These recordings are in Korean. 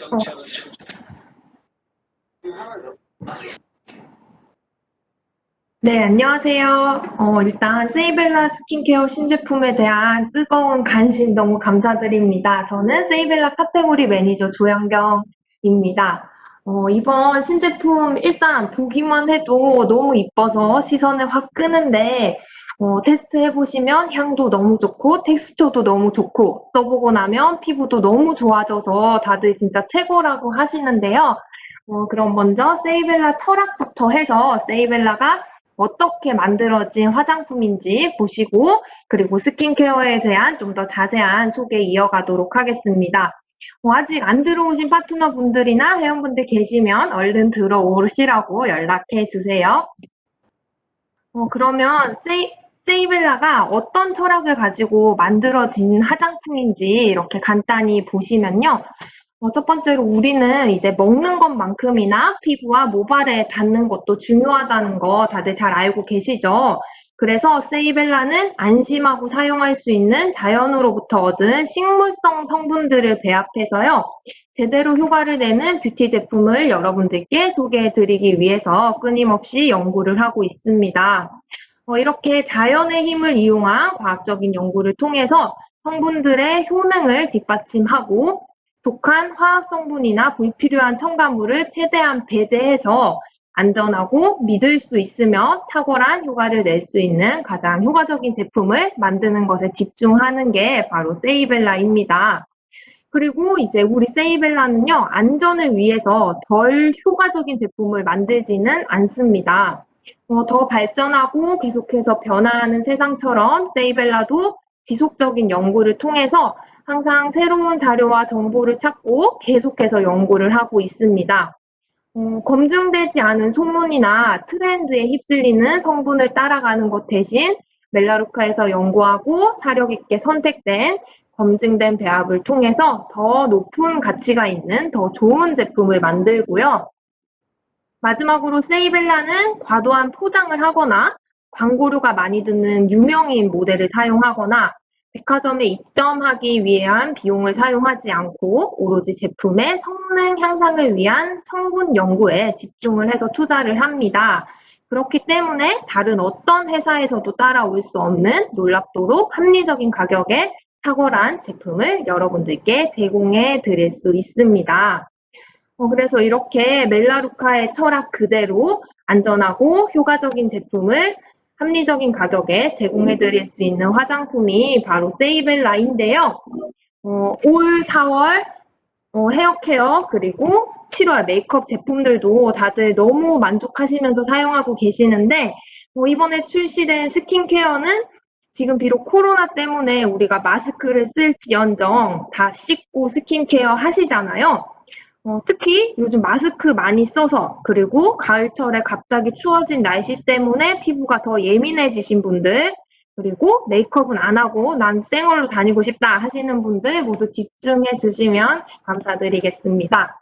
어, 네, 안녕하세요. 일단 세이벨라 스킨케어 신제품에 대한 뜨거운 관심 너무 감사드립니다. 저는 세이벨라 카테고리 매니저 조영경입니다. 이번 신제품 일단 보기만 해도 너무 이뻐서 시선을 확 끄는데 테스트 해보시면 향도 너무 좋고 텍스처도 너무 좋고 써보고 나면 피부도 너무 좋아져서 다들 진짜 최고라고 하시는데요. 그럼 먼저 세이벨라 철학부터 해서 세이벨라가 어떻게 만들어진 화장품인지 보시고 그리고 스킨케어에 대한 좀 더 자세한 소개 이어가도록 하겠습니다. 아직 안 들어오신 파트너분들이나 회원분들 계시면 얼른 들어오시라고 연락해 주세요. 그러면 세이벨라가 어떤 철학을 가지고 만들어진 화장품인지 이렇게 간단히 보시면요. 첫 번째로 우리는 이제 먹는 것만큼이나 피부와 모발에 닿는 것도 중요하다는 거 다들 잘 알고 계시죠? 그래서 세이벨라는 안심하고 사용할 수 있는 자연으로부터 얻은 식물성 성분들을 배합해서요. 제대로 효과를 내는 뷰티 제품을 여러분들께 소개해 드리기 위해서 끊임없이 연구를 하고 있습니다. 이렇게 자연의 힘을 이용한 과학적인 연구를 통해서 성분들의 효능을 뒷받침하고 독한 화학 성분이나 불필요한 첨가물을 최대한 배제해서 안전하고 믿을 수 있으며 탁월한 효과를 낼 수 있는 가장 효과적인 제품을 만드는 것에 집중하는 게 바로 세이벨라입니다. 그리고 이제 우리 세이벨라는요, 안전을 위해서 덜 효과적인 제품을 만들지는 않습니다. 더 발전하고 계속해서 변화하는 세상처럼 세이벨라도 지속적인 연구를 통해서 항상 새로운 자료와 정보를 찾고 계속해서 연구를 하고 있습니다. 검증되지 않은 소문이나 트렌드에 휩쓸리는 성분을 따라가는 것 대신 멜라루카에서 연구하고 사력 있게 선택된 검증된 배합을 통해서 더 높은 가치가 있는 더 좋은 제품을 만들고요. 마지막으로 세이벨라는 과도한 포장을 하거나 광고료가 많이 드는 유명인 모델을 사용하거나 백화점에 입점하기 위한 비용을 사용하지 않고 오로지 제품의 성능 향상을 위한 성분 연구에 집중을 해서 투자를 합니다. 그렇기 때문에 다른 어떤 회사에서도 따라올 수 없는 놀랍도록 합리적인 가격에 탁월한 제품을 여러분들께 제공해 드릴 수 있습니다. 그래서 이렇게 멜라루카의 철학 그대로 안전하고 효과적인 제품을 합리적인 가격에 제공해 드릴 수 있는 화장품이 바로 세이벨라인데요. 올 4월 헤어케어 그리고 7월 메이크업 제품들도 다들 너무 만족하시면서 사용하고 계시는데 이번에 출시된 스킨케어는 지금 비록 코로나 때문에 우리가 마스크를 쓸지언정 다 씻고 스킨케어 하시잖아요. 특히 요즘 마스크 많이 써서 그리고 가을철에 갑자기 추워진 날씨 때문에 피부가 더 예민해지신 분들 그리고 메이크업은 안 하고 난 생얼로 다니고 싶다 하시는 분들 모두 집중해 주시면 감사드리겠습니다.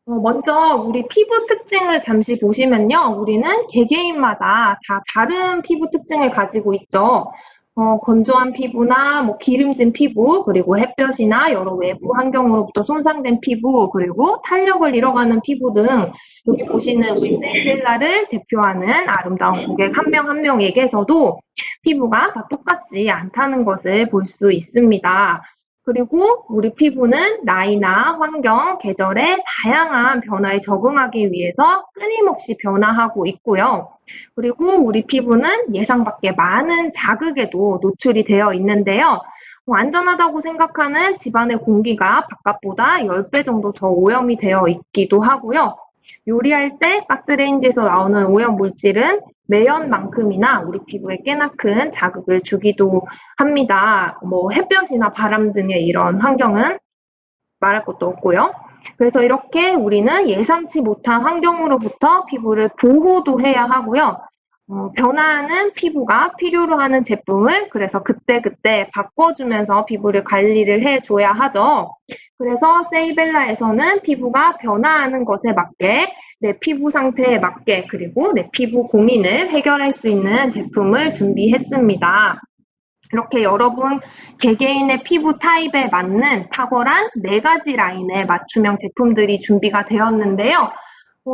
먼저 우리 피부 특징을 잠시 보시면요. 우리는 개개인마다 다 다른 피부 특징을 가지고 있죠. 건조한 피부나 뭐 기름진 피부, 그리고 햇볕이나 여러 외부 환경으로부터 손상된 피부, 그리고 탄력을 잃어가는 피부 등 여기 보시는 우리 세이벨라를 대표하는 아름다운 고객 한 명 한 명에게서도 피부가 다 똑같지 않다는 것을 볼 수 있습니다. 그리고 우리 피부는 나이나 환경, 계절의 다양한 변화에 적응하기 위해서 끊임없이 변화하고 있고요. 그리고 우리 피부는 예상 밖의 많은 자극에도 노출이 되어 있는데요. 안전하다고 생각하는 집안의 공기가 바깥보다 10배 정도 더 오염이 되어 있기도 하고요. 요리할 때 가스레인지에서 나오는 오염 물질은 매연만큼이나 우리 피부에 꽤나 큰 자극을 주기도 합니다. 뭐 햇볕이나 바람 등의 이런 환경은 말할 것도 없고요. 그래서 이렇게 우리는 예상치 못한 환경으로부터 피부를 보호도 해야 하고요. 변화하는 피부가 필요로 하는 제품을 그래서 그때그때 바꿔주면서 피부를 관리를 해줘야 하죠. 그래서 세이벨라에서는 피부가 변화하는 것에 맞게 내 피부 상태에 맞게 그리고 내 피부 고민을 해결할 수 있는 제품을 준비했습니다. 이렇게 여러분 개개인의 피부 타입에 맞는 탁월한 4가지 라인의 맞춤형 제품들이 준비가 되었는데요.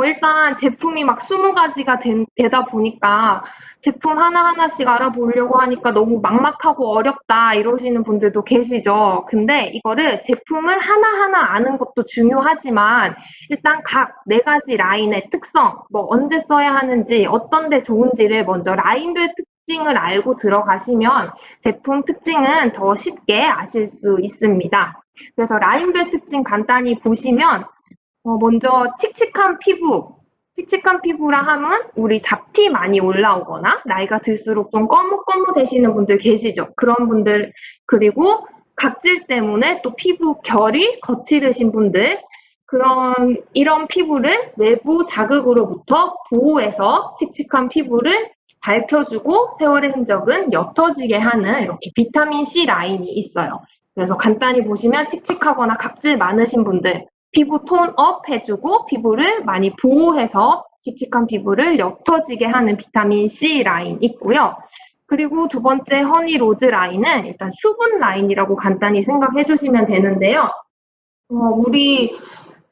일단 제품이 막 20가지가 되다 보니까 제품 하나하나씩 알아보려고 하니까 너무 막막하고 어렵다 이러시는 분들도 계시죠. 근데 이거를 제품을 하나하나 아는 것도 중요하지만 일단 각 4가지 라인의 특성, 뭐 언제 써야 하는지, 어떤 데 좋은지를 먼저 라인별 특징을 알고 들어가시면 제품 특징은 더 쉽게 아실 수 있습니다. 그래서 라인별 특징 간단히 보시면 먼저 칙칙한 피부. 칙칙한 피부라 하면 우리 잡티 많이 올라오거나 나이가 들수록 좀 꺼뭇꺼뭇해지는 분들 계시죠. 그런 분들, 그리고 각질 때문에 또 피부 결이 거칠으신 분들, 이런 피부를 외부 자극으로부터 보호해서 칙칙한 피부를 밝혀주고 세월의 흔적은 옅어지게 하는 이렇게 비타민C 라인이 있어요. 그래서 간단히 보시면 칙칙하거나 각질 많으신 분들, 피부 톤업 해주고 피부를 많이 보호해서 칙칙한 피부를 옅어지게 하는 비타민C 라인 있고요. 그리고 두 번째 허니 로즈 라인은 일단 수분 라인이라고 간단히 생각해 주시면 되는데요. 우리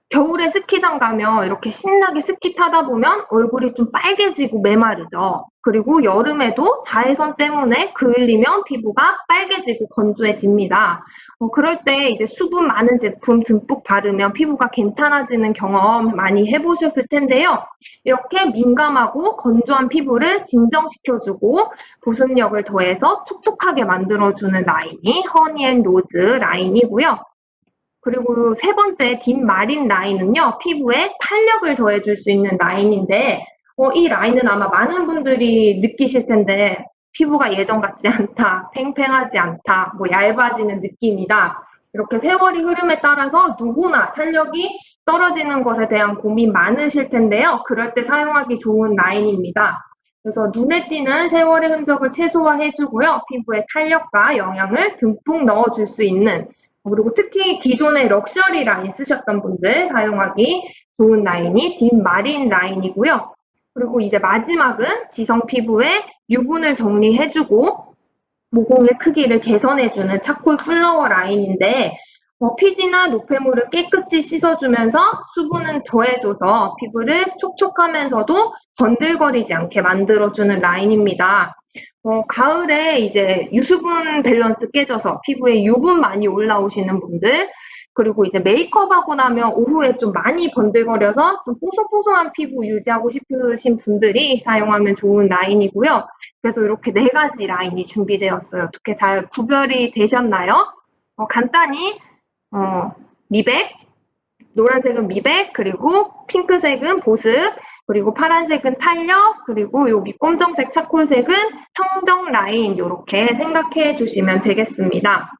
겨울에 스키장 가면 이렇게 신나게 스키 타다 보면 얼굴이 좀 빨개지고 메마르죠. 그리고 여름에도 자외선 때문에 그을리면 피부가 빨개지고 건조해집니다. 그럴 때 이제 수분 많은 제품 듬뿍 바르면 피부가 괜찮아지는 경험 많이 해보셨을 텐데요. 이렇게 민감하고 건조한 피부를 진정시켜주고 보습력을 더해서 촉촉하게 만들어주는 라인이 허니앤로즈 라인이고요. 그리고 세 번째 딥 마린 라인은요, 피부에 탄력을 더해줄 수 있는 라인인데, 이 라인은 아마 많은 분들이 느끼실 텐데, 피부가 예전 같지 않다, 팽팽하지 않다, 뭐 얇아지는 느낌이다. 이렇게 세월이 흐름에 따라서 누구나 탄력이 떨어지는 것에 대한 고민 많으실 텐데요. 그럴 때 사용하기 좋은 라인입니다. 그래서 눈에 띄는 세월의 흔적을 최소화해주고요. 피부에 탄력과 영양을 듬뿍 넣어줄 수 있는, 그리고 특히 기존에 럭셔리 라인 쓰셨던 분들 사용하기 좋은 라인이 딥 마린 라인이고요. 그리고 이제 마지막은 지성 피부에 유분을 정리해주고 모공의 크기를 개선해주는 차콜 플라워 라인인데 피지나 노폐물을 깨끗이 씻어주면서 수분은 더해줘서 피부를 촉촉하면서도 번들거리지 않게 만들어주는 라인입니다. 가을에 이제 유수분 밸런스 깨져서 피부에 유분 많이 올라오시는 분들, 그리고 이제 메이크업하고 나면 오후에 좀 많이 번들거려서 좀 뽀송뽀송한 피부 유지하고 싶으신 분들이 사용하면 좋은 라인이고요. 그래서 이렇게 4가지 라인이 준비되었어요. 어떻게 잘 구별이 되셨나요? 간단히 미백, 노란색은 미백, 그리고 핑크색은 보습, 그리고 파란색은 탄력, 그리고 여기 검정색 차콜색은 청정 라인 이렇게 생각해 주시면 되겠습니다.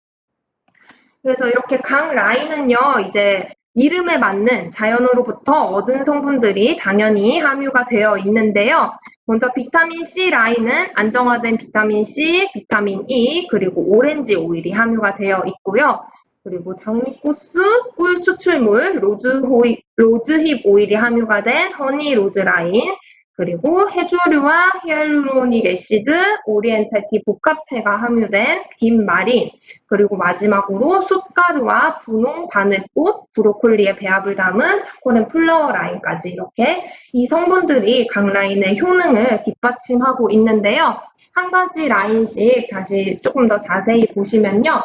그래서 이렇게 각 라인은요, 이제 이름에 맞는 자연으로부터 얻은 성분들이 당연히 함유가 되어 있는데요. 먼저 비타민 C 라인은 안정화된 비타민 C, 비타민 E, 그리고 오렌지 오일이 함유가 되어 있고요. 그리고 장미꽃수, 꿀 추출물, 로즈힙 오일이 함유가 된 허니 로즈 라인, 그리고 해조류와 히알루로닉 애시드, 오리엔탈티 복합체가 함유된 딥 마린, 그리고 마지막으로 숯가루와 분홍, 바늘꽃, 브로콜리의 배합을 담은 차콜앤 플라워 라인까지 이렇게 이 성분들이 각 라인의 효능을 뒷받침하고 있는데요. 한 가지 라인씩 다시 조금 더 자세히 보시면요.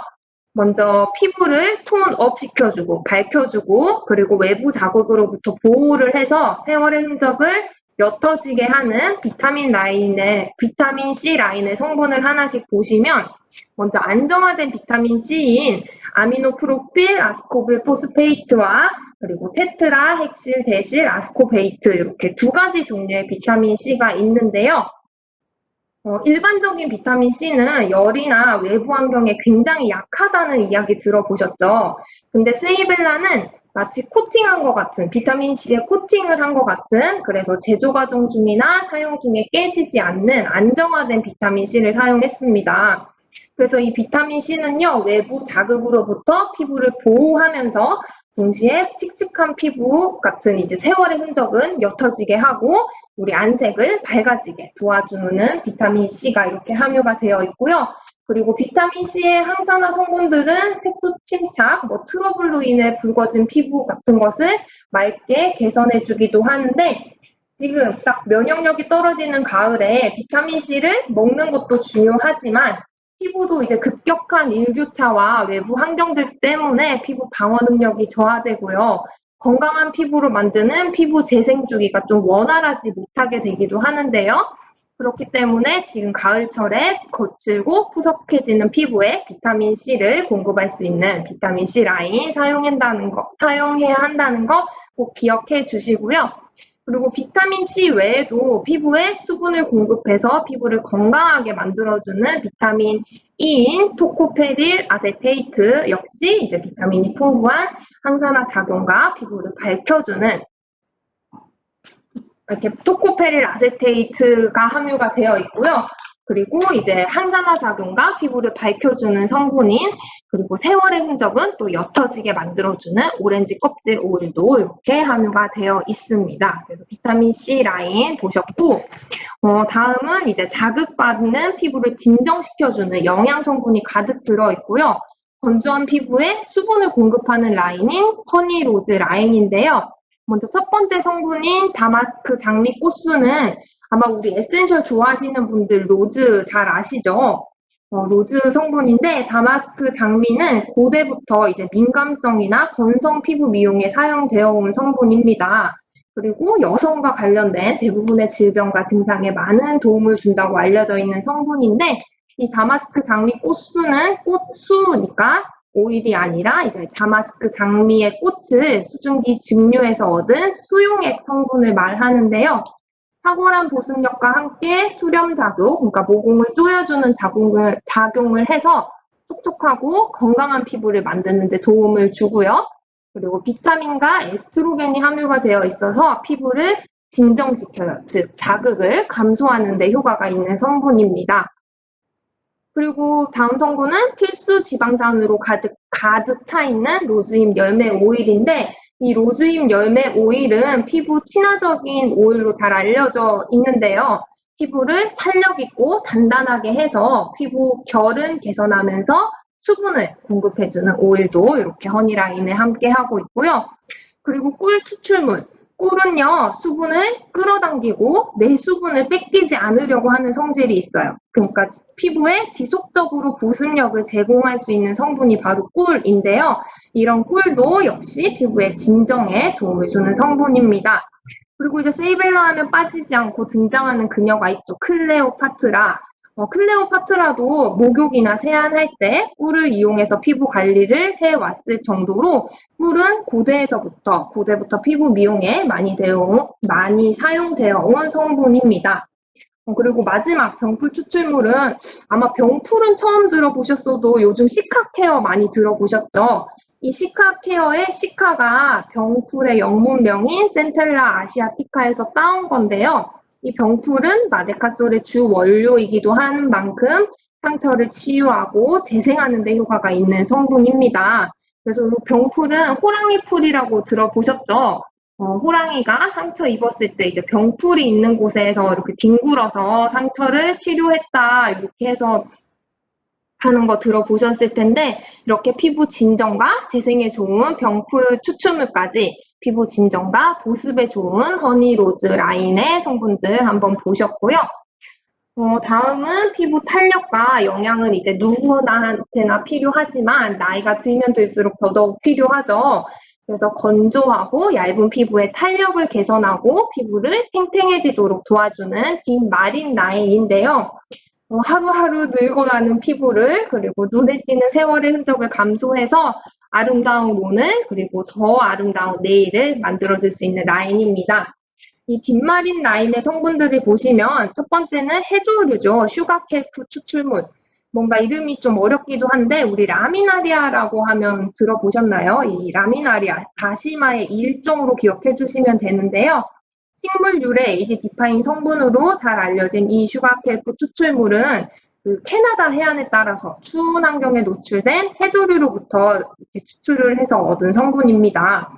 먼저 피부를 톤업 시켜주고 밝혀주고 그리고 외부 자극으로부터 보호를 해서 세월의 흔적을 옅어지게 하는 비타민 C 라인의 성분을 하나씩 보시면 먼저 안정화된 비타민 C인 아미노프로필 아스코빌 포스페이트와 그리고 테트라 헥실 대실 아스코베이트 이렇게 2가지 종류의 비타민 C가 있는데요. 일반적인 비타민 C는 열이나 외부 환경에 굉장히 약하다는 이야기 들어보셨죠? 근데 세이벨라는 마치 코팅한 것 같은, 비타민 C에 코팅을 한 것 같은, 그래서 제조 과정 중이나 사용 중에 깨지지 않는 안정화된 비타민 C를 사용했습니다. 그래서 이 비타민 C는요, 외부 자극으로부터 피부를 보호하면서 동시에 칙칙한 피부 같은 이제 세월의 흔적은 옅어지게 하고 우리 안색을 밝아지게 도와주는 비타민 C가 이렇게 함유가 되어 있고요. 그리고 비타민 C의 항산화 성분들은 색소 침착, 트러블로 인해 붉어진 피부 같은 것을 맑게 개선해주기도 하는데 지금 딱 면역력이 떨어지는 가을에 비타민 C를 먹는 것도 중요하지만 피부도 이제 급격한 일교차와 외부 환경들 때문에 피부 방어 능력이 저하되고요. 건강한 피부로 만드는 피부 재생 주기가 좀 원활하지 못하게 되기도 하는데요. 그렇기 때문에 지금 가을철에 거칠고 푸석해지는 피부에 비타민 C를 공급할 수 있는 비타민 C 라인 사용해야 한다는 거 꼭 기억해 주시고요. 그리고 비타민 C 외에도 피부에 수분을 공급해서 피부를 건강하게 만들어주는 비타민 E인 토코페릴 아세테이트 역시 이제 비타민이 풍부한 항산화 작용과 피부를 밝혀주는 이렇게 토코페릴 아세테이트가 함유가 되어 있고요. 그리고 이제 항산화 작용과 피부를 밝혀주는 성분인 그리고 세월의 흔적은 또 옅어지게 만들어주는 오렌지 껍질 오일도 이렇게 함유가 되어 있습니다. 그래서 비타민 C 라인 보셨고 다음은 이제 자극받는 피부를 진정시켜주는 영양 성분이 가득 들어있고요. 건조한 피부에 수분을 공급하는 라인인 허니로즈 라인인데요. 먼저 첫 번째 성분인 다마스크 장미 꽃수는 아마 우리 에센셜 좋아하시는 분들 로즈 잘 아시죠? 로즈 성분인데 다마스크 장미는 고대부터 이제 민감성이나 건성 피부 미용에 사용되어 온 성분입니다. 그리고 여성과 관련된 대부분의 질병과 증상에 많은 도움을 준다고 알려져 있는 성분인데 이 다마스크 장미 꽃수는 꽃수니까 오일이 아니라 이제 다마스크 장미의 꽃을 수증기 증류에서 얻은 수용액 성분을 말하는데요. 탁월한 보습력과 함께 수렴작용, 그러니까 모공을 조여주는 작용을 해서 촉촉하고 건강한 피부를 만드는 데 도움을 주고요. 그리고 비타민과 에스트로겐이 함유가 되어 있어서 피부를 진정시켜요. 즉, 자극을 감소하는 데 효과가 있는 성분입니다. 그리고 다음 성분은 필수 지방산으로 가득 차 있는 로즈잎 열매 오일인데 이 로즈잎 열매 오일은 피부 친화적인 오일로 잘 알려져 있는데요. 피부를 탄력 있고 단단하게 해서 피부 결은 개선하면서 수분을 공급해주는 오일도 이렇게 허니라인에 함께 하고 있고요. 그리고 꿀 추출물. 꿀은요, 수분을 끌어당기고 내 수분을 뺏기지 않으려고 하는 성질이 있어요. 그러니까 피부에 지속적으로 보습력을 제공할 수 있는 성분이 바로 꿀인데요. 이런 꿀도 역시 피부의 진정에 도움을 주는 성분입니다. 그리고 이제 세이벨라 하면 빠지지 않고 등장하는 그녀가 있죠. 클레오파트라. 클레오파트라도 목욕이나 세안할 때 꿀을 이용해서 피부 관리를 해왔을 정도로 꿀은 고대부터 피부 미용에 많이 사용되어 온 성분입니다. 그리고 마지막 병풀 추출물은 아마 병풀은 처음 들어보셨어도 요즘 시카케어 많이 들어보셨죠? 이 시카케어의 시카가 병풀의 영문명인 센텔라 아시아티카에서 따온 건데요. 이 병풀은 마데카솔의 주 원료이기도 한 만큼 상처를 치유하고 재생하는 데 효과가 있는 성분입니다. 그래서 이 병풀은 호랑이 풀이라고 들어보셨죠? 호랑이가 상처 입었을 때 이제 병풀이 있는 곳에서 이렇게 뒹굴어서 상처를 치료했다 이렇게 해서 하는 거 들어보셨을 텐데 이렇게 피부 진정과 재생에 좋은 병풀 추출물까지 피부 진정과 보습에 좋은 허니로즈 라인의 성분들 한번 보셨고요. 다음은 피부 탄력과 영양은 이제 누구나한테나 필요하지만 나이가 들면 들수록 더더욱 필요하죠. 그래서 건조하고 얇은 피부의 탄력을 개선하고 피부를 탱탱해지도록 도와주는 딥 마린 라인인데요. 하루하루 늙어가는 피부를 그리고 눈에 띄는 세월의 흔적을 감소해서 아름다운 오늘 그리고 더 아름다운 내일을 만들어줄 수 있는 라인입니다. 이 딥마린 라인의 성분들을 보시면 첫 번째는 해조류죠. 슈가케프 추출물. 뭔가 이름이 좀 어렵기도 한데 우리 라미나리아라고 하면 들어보셨나요? 이 라미나리아, 다시마의 일종으로 기억해 주시면 되는데요. 식물유래 에이지 디파인 성분으로 잘 알려진 이 슈가케프 추출물은 그 캐나다 해안에 따라서 추운 환경에 노출된 해조류로부터 이렇게 추출을 해서 얻은 성분입니다.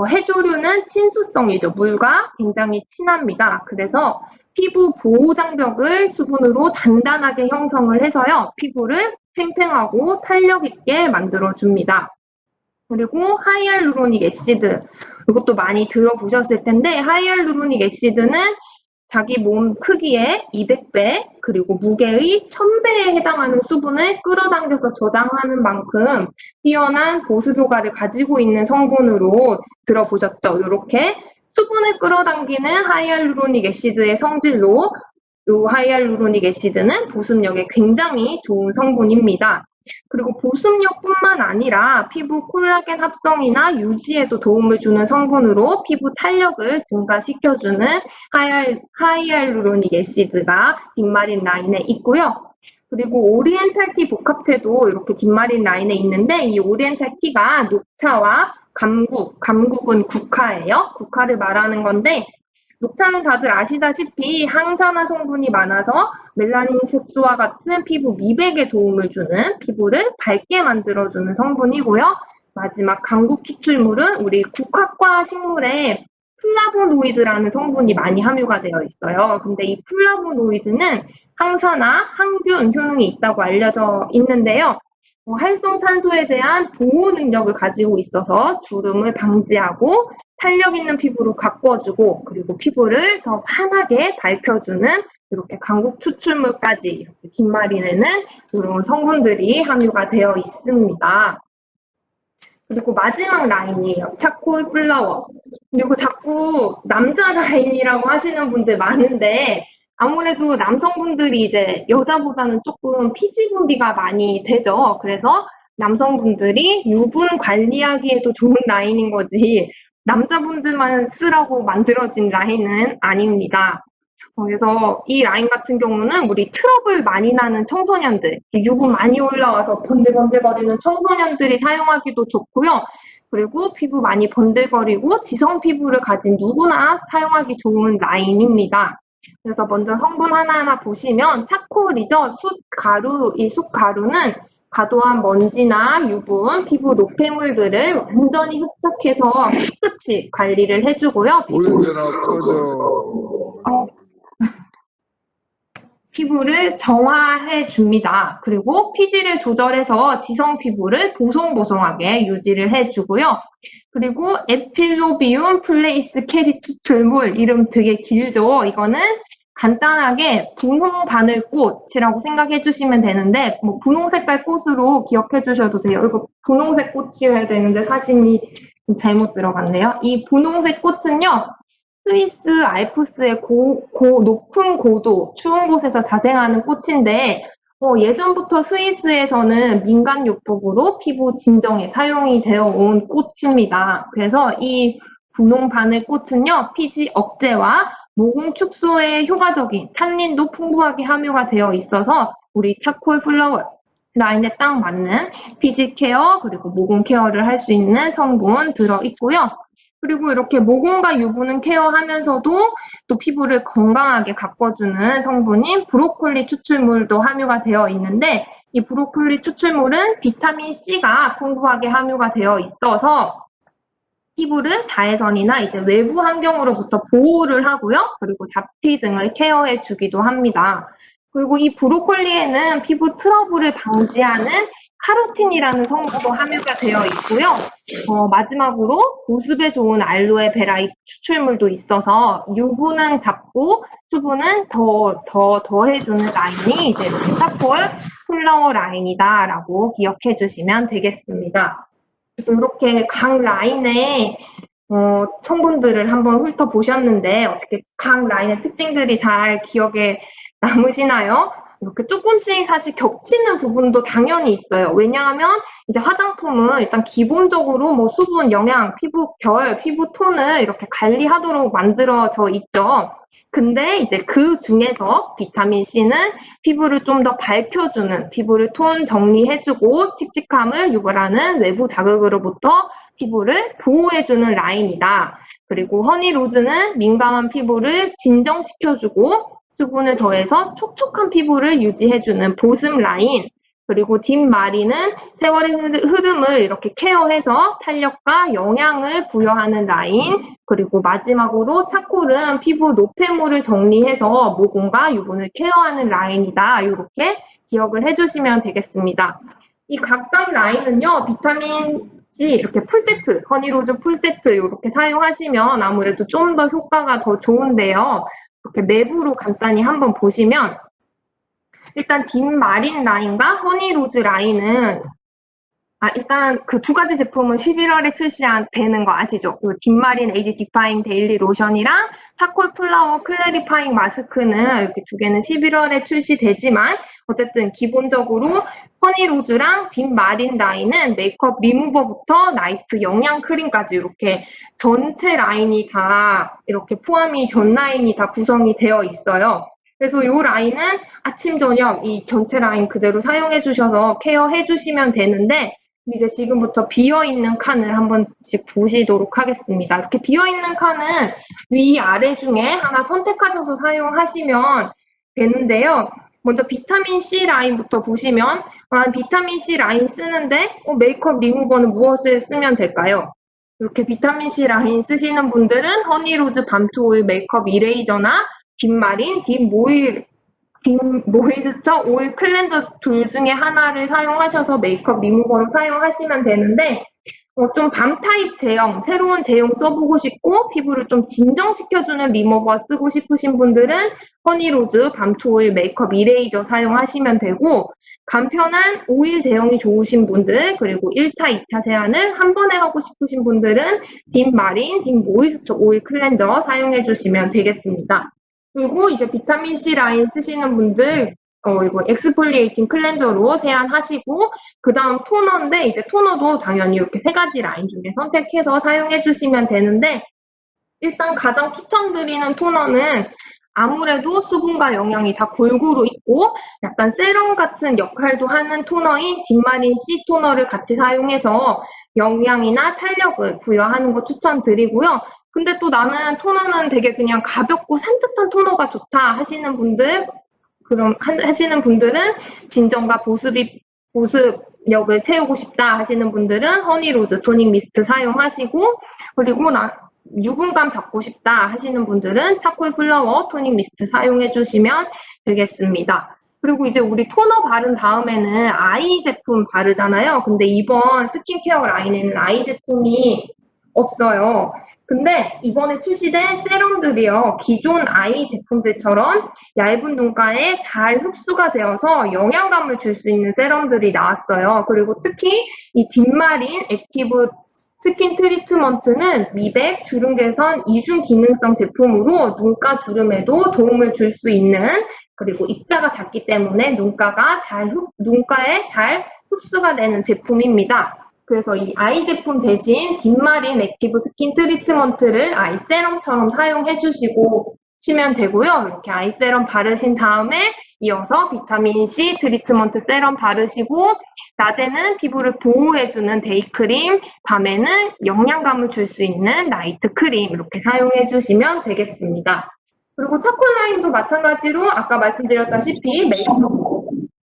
해조류는 친수성이죠. 물과 굉장히 친합니다. 그래서 피부 보호 장벽을 수분으로 단단하게 형성을 해서요. 피부를 팽팽하고 탄력 있게 만들어줍니다. 그리고 하이알루로닉 애시드. 이것도 많이 들어보셨을 텐데 하이알루로닉 애시드는 자기 몸 크기의 200배 그리고 무게의 1000배에 해당하는 수분을 끌어당겨서 저장하는 만큼 뛰어난 보습 효과를 가지고 있는 성분으로 들어보셨죠? 이렇게 수분을 끌어당기는 하이알루로닉 애시드의 성질로 이 하이알루로닉 애시드는 보습력에 굉장히 좋은 성분입니다. 그리고 보습력뿐만 아니라 피부 콜라겐 합성이나 유지에도 도움을 주는 성분으로 피부 탄력을 증가시켜주는 하이알루로닉 애시드가 딥마린 라인에 있고요. 그리고 오리엔탈 티 복합체도 이렇게 딥마린 라인에 있는데 이 오리엔탈 티가 녹차와 감국은 국화예요. 국화를 말하는 건데 녹차는 다들 아시다시피 항산화 성분이 많아서 멜라닌 색소와 같은 피부 미백에 도움을 주는 피부를 밝게 만들어주는 성분이고요. 마지막 감국 추출물은 우리 국화과 식물에 플라보노이드라는 성분이 많이 함유가 되어 있어요. 근데 이 플라보노이드는 항산화, 항균 효능이 있다고 알려져 있는데요. 활성산소에 대한 보호 능력을 가지고 있어서 주름을 방지하고 탄력 있는 피부로 가꿔주고 그리고 피부를 더 환하게 밝혀주는 이렇게 강국 추출물까지 이렇게 딥마린에는 이런 성분들이 함유가 되어 있습니다. 그리고 마지막 라인이에요. 차콜 플라워. 그리고 자꾸 남자 라인이라고 하시는 분들 많은데 아무래도 남성분들이 이제 여자보다는 조금 피지 분비가 많이 되죠. 그래서 남성분들이 유분 관리하기에도 좋은 라인인 거지 남자분들만 쓰라고 만들어진 라인은 아닙니다. 그래서 이 라인 같은 경우는 우리 트러블 많이 나는 청소년들, 유분 많이 올라와서 번들번들거리는 청소년들이 사용하기도 좋고요. 그리고 피부 많이 번들거리고 지성 피부를 가진 누구나 사용하기 좋은 라인입니다. 그래서 먼저 성분 하나하나 보시면 차콜이죠. 숯가루, 이 숯가루는 과도한 먼지나 유분, 피부 노폐물들을 완전히 흡착해서 깨끗이 관리를 해주고요. 피부를 정화해 줍니다. 그리고 피지를 조절해서 지성 피부를 보송보송하게 유지를 해주고요. 그리고 에필로비움 플레이스 캐리 추출물, 이름 되게 길죠. 이거는 간단하게 분홍 바늘꽃이라고 생각해 주시면 되는데 뭐 분홍 색깔 꽃으로 기억해 주셔도 돼요. 이거 분홍색 꽃이어야 되는데 사진이 잘못 들어갔네요. 이 분홍색 꽃은요. 스위스 알프스의 높은 고도, 추운 곳에서 자생하는 꽃인데 예전부터 스위스에서는 민간요법으로 피부 진정에 사용이 되어 온 꽃입니다. 그래서 이 분홍 바늘 꽃은요, 피지 억제와 모공 축소에 효과적인 탄닌도 풍부하게 함유가 되어 있어서 우리 차콜 플라워 라인에 딱 맞는 피지 케어 그리고 모공 케어를 할 수 있는 성분 들어있고요. 그리고 이렇게 모공과 유분은 케어하면서도 또 피부를 건강하게 가꿔주는 성분인 브로콜리 추출물도 함유가 되어 있는데 이 브로콜리 추출물은 비타민 C가 풍부하게 함유가 되어 있어서 피부를 자외선이나 이제 외부 환경으로부터 보호를 하고요. 그리고 잡티 등을 케어해 주기도 합니다. 그리고 이 브로콜리에는 피부 트러블을 방지하는 카로틴이라는 성분도 함유가 되어 있고요. 마지막으로 보습에 좋은 알로에 베라 추출물도 있어서 유분은 잡고 수분은 더해주는 라인이 이제 차콜 플라워 라인이다라고 기억해 주시면 되겠습니다. 그래서 이렇게 각 라인의 성분들을 한번 훑어보셨는데 어떻게 각 라인의 특징들이 잘 기억에 남으시나요? 이렇게 조금씩 사실 겹치는 부분도 당연히 있어요. 왜냐하면 이제 화장품은 일단 기본적으로 뭐 수분, 영양, 피부 결, 피부 톤을 이렇게 관리하도록 만들어져 있죠. 근데 이제 그 중에서 비타민 C는 피부를 좀 더 밝혀주는, 피부를 톤 정리해주고 칙칙함을 유발하는 외부 자극으로부터 피부를 보호해주는 라인이다. 그리고 허니로즈는 민감한 피부를 진정시켜주고 수분을 더해서 촉촉한 피부를 유지해주는 보습 라인, 그리고 딥마리는 세월의 흐름을 이렇게 케어해서 탄력과 영양을 부여하는 라인, 그리고 마지막으로 차콜은 피부 노폐물을 정리해서 모공과 유분을 케어하는 라인이다. 이렇게 기억을 해주시면 되겠습니다. 이 각각 라인은요, 비타민 C 이렇게 풀세트, 허니로즈 풀세트 이렇게 사용하시면 아무래도 좀 더 효과가 더 좋은데요. 이렇게 내부로 간단히 한번 보시면 일단 딥마린 라인과 허니로즈 라인은 일단 그 두 가지 제품은 11월에 출시되는 거 아시죠? 그 딥마린 에이지 디파잉 데일리 로션이랑 차콜 플라워 클래리파잉 마스크는 이렇게 두 개는 11월에 출시되지만 어쨌든 기본적으로 허니로즈랑 딥마린 라인은 메이크업 리무버부터 나이트 영양 크림까지 이렇게 전체 라인이 다 이렇게 포함이 전 라인이 다 구성이 되어 있어요. 그래서 이 라인은 아침, 저녁 이 전체 라인 그대로 사용해 주셔서 케어해 주시면 되는데 이제 지금부터 비어있는 칸을 한 번씩 보시도록 하겠습니다. 이렇게 비어있는 칸은 위아래 중에 하나 선택하셔서 사용하시면 되는데요. 먼저 비타민C 라인부터 보시면 비타민C 라인 쓰는데 메이크업 리무버는 무엇을 쓰면 될까요? 이렇게 비타민C 라인 쓰시는 분들은 허니로즈 밤투 오일 메이크업 이레이저나 딥마린, 딥모이스처 오일 클렌저 둘 중에 하나를 사용하셔서 메이크업 리무버로 사용하시면 되는데 좀 밤 타입 제형, 새로운 제형 써보고 싶고 피부를 좀 진정시켜주는 리무버 쓰고 싶으신 분들은 허니로즈 밤투 오일 메이크업 이레이저 사용하시면 되고 간편한 오일 제형이 좋으신 분들 그리고 1차, 2차 세안을 한 번에 하고 싶으신 분들은 딥마린, 딥모이스처 오일 클렌저 사용해 주시면 되겠습니다. 그리고 이제 비타민C 라인 쓰시는 분들 이거 엑스폴리에이팅 클렌저로 세안하시고 그 다음 토너인데 이제 토너도 당연히 이렇게 세 가지 라인 중에 선택해서 사용해 주시면 되는데 일단 가장 추천드리는 토너는 아무래도 수분과 영양이 다 골고루 있고 약간 세럼 같은 역할도 하는 토너인 딥마린 C 토너를 같이 사용해서 영양이나 탄력을 부여하는 거 추천드리고요. 근데 또 나는 토너는 되게 그냥 가볍고 산뜻한 토너가 좋다 하시는 분들 하시는 분들은 진정과 보습력을 채우고 싶다 하시는 분들은 허니로즈 토닉 미스트 사용하시고 그리고 유분감 잡고 싶다 하시는 분들은 차콜 플라워 토닉 미스트 사용해 주시면 되겠습니다. 그리고 이제 우리 토너 바른 다음에는 아이 제품 바르잖아요. 근데 이번 스킨케어 라인에는 아이 제품이 없어요. 근데 이번에 출시된 세럼들이요. 기존 아이 제품들처럼 얇은 눈가에 잘 흡수가 되어서 영양감을 줄 수 있는 세럼들이 나왔어요. 그리고 특히 이 딥마린 액티브 스킨 트리트먼트는 미백, 주름 개선, 이중 기능성 제품으로 눈가 주름에도 도움을 줄 수 있는 그리고 입자가 작기 때문에 눈가에 잘 흡수가 되는 제품입니다. 그래서 이 아이 제품 대신 딥마린 액티브 스킨 트리트먼트를 아이 세럼처럼 사용해 주시고 치면 되고요. 이렇게 아이 세럼 바르신 다음에 이어서 비타민C 트리트먼트 세럼 바르시고 낮에는 피부를 보호해주는 데이크림, 밤에는 영양감을 줄 수 있는 나이트 크림 이렇게 사용해 주시면 되겠습니다. 그리고 차콜 라인도 마찬가지로 아까 말씀드렸다시피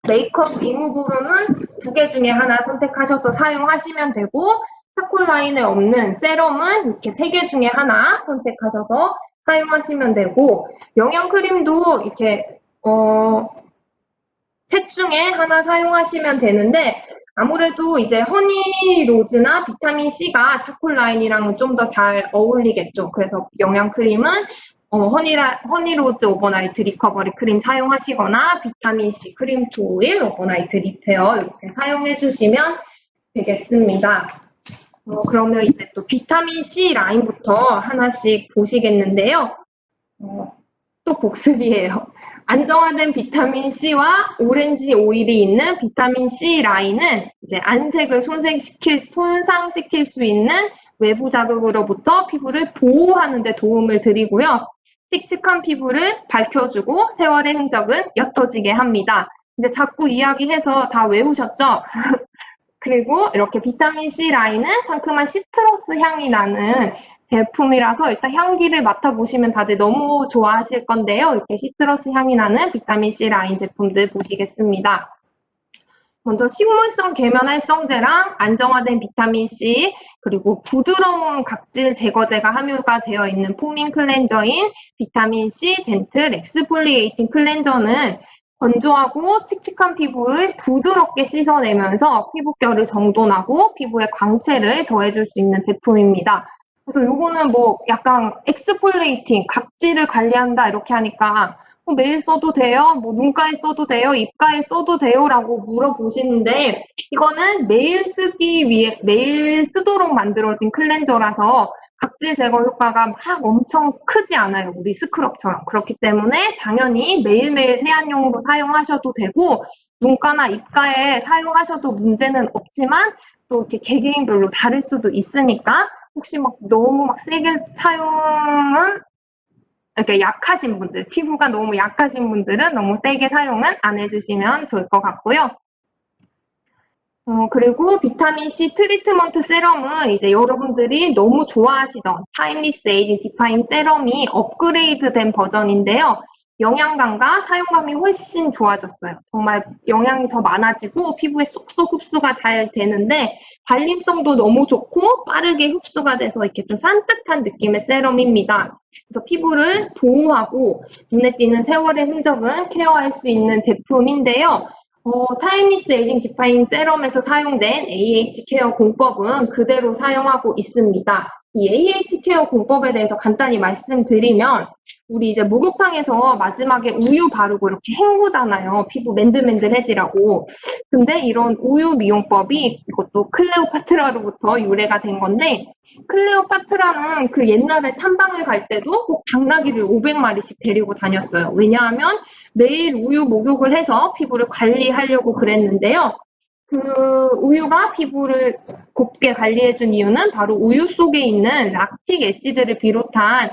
메이크업 리무버로는 두 개 중에 하나 선택하셔서 사용하시면 되고 차콜 라인에 없는 세럼은 이렇게 세 개 중에 하나 선택하셔서 사용하시면 되고 영양 크림도 이렇게 셋 중에 하나 사용하시면 되는데 아무래도 이제 허니로즈나 비타민C가 차콜 라인이랑은 좀 더 잘 어울리겠죠. 그래서 영양 크림은 허니로즈 오버나이트 리커버리 크림 사용하시거나 비타민C 크림 투 오일 오버나이트 리페어 이렇게 사용해 주시면 되겠습니다. 그러면 이제 또 비타민C 라인부터 하나씩 보시겠는데요. 또 복습이에요. 안정화된 비타민C와 오렌지 오일이 있는 비타민C 라인은 이제 안색을 손상시킬 수 있는 외부 자극으로부터 피부를 보호하는 데 도움을 드리고요. 칙칙한 피부를 밝혀주고 세월의 흔적은 옅어지게 합니다. 이제 자꾸 이야기해서 다 외우셨죠? 그리고 이렇게 비타민C 라인은 상큼한 시트러스 향이 나는 제품이라서 일단 향기를 맡아보시면 다들 너무 좋아하실 건데요. 이렇게 시트러스 향이 나는 비타민C 라인 제품들 보시겠습니다. 먼저 식물성 계면활성제랑 안정화된 비타민C, 그리고 부드러운 각질 제거제가 함유가 되어 있는 포밍 클렌저인 비타민C 젠틀 엑스폴리에이팅 클렌저는 건조하고 칙칙한 피부를 부드럽게 씻어내면서 피부결을 정돈하고 피부에 광채를 더해줄 수 있는 제품입니다. 그래서 요거는 뭐 약간 엑스폴레이팅, 각질을 관리한다 이렇게 하니까 매일 써도 돼요? 뭐 눈가에 써도 돼요? 입가에 써도 돼요? 라고 물어보시는데 이거는 매일 쓰도록 만들어진 클렌저라서 각질 제거 효과가 막 엄청 크지 않아요. 우리 스크럽처럼. 그렇기 때문에 당연히 매일매일 세안용으로 사용하셔도 되고 눈가나 입가에 사용하셔도 문제는 없지만 또 이렇게 개개인별로 다를 수도 있으니까 혹시 막 너무 막 세게 사용은 이렇게 약하신 분들, 피부가 너무 약하신 분들은 너무 세게 사용은 안 해주시면 좋을 것 같고요. 그리고 비타민C 트리트먼트 세럼은 이제 여러분들이 너무 좋아하시던 타임리스 에이징 디파인 세럼이 업그레이드된 버전인데요. 영양감과 사용감이 훨씬 좋아졌어요. 정말 영양이 더 많아지고 피부에 쏙쏙 흡수가 잘 되는데 발림성도 너무 좋고 빠르게 흡수가 돼서 이렇게 좀 산뜻한 느낌의 세럼입니다. 그래서 피부를 보호하고 눈에 띄는 세월의 흔적은 케어할 수 있는 제품인데요. 타임리스 에이징 디파인 세럼에서 사용된 AH 케어 공법은 그대로 사용하고 있습니다. 이 AH 케어 공법에 대해서 간단히 말씀드리면 우리 이제 목욕탕에서 마지막에 우유 바르고 이렇게 헹구잖아요. 피부 맨들맨들해지라고. 근데 이런 우유 미용법이 이것도 클레오파트라로부터 유래가 된 건데 클레오파트라는 그 옛날에 탐방을 갈 때도 꼭 당나귀를 500마리씩 데리고 다녔어요. 왜냐하면 매일 우유 목욕을 해서 피부를 관리하려고 그랬는데요. 그 우유가 피부를 곱게 관리해준 이유는 바로 우유 속에 있는 락틱 애시드를 비롯한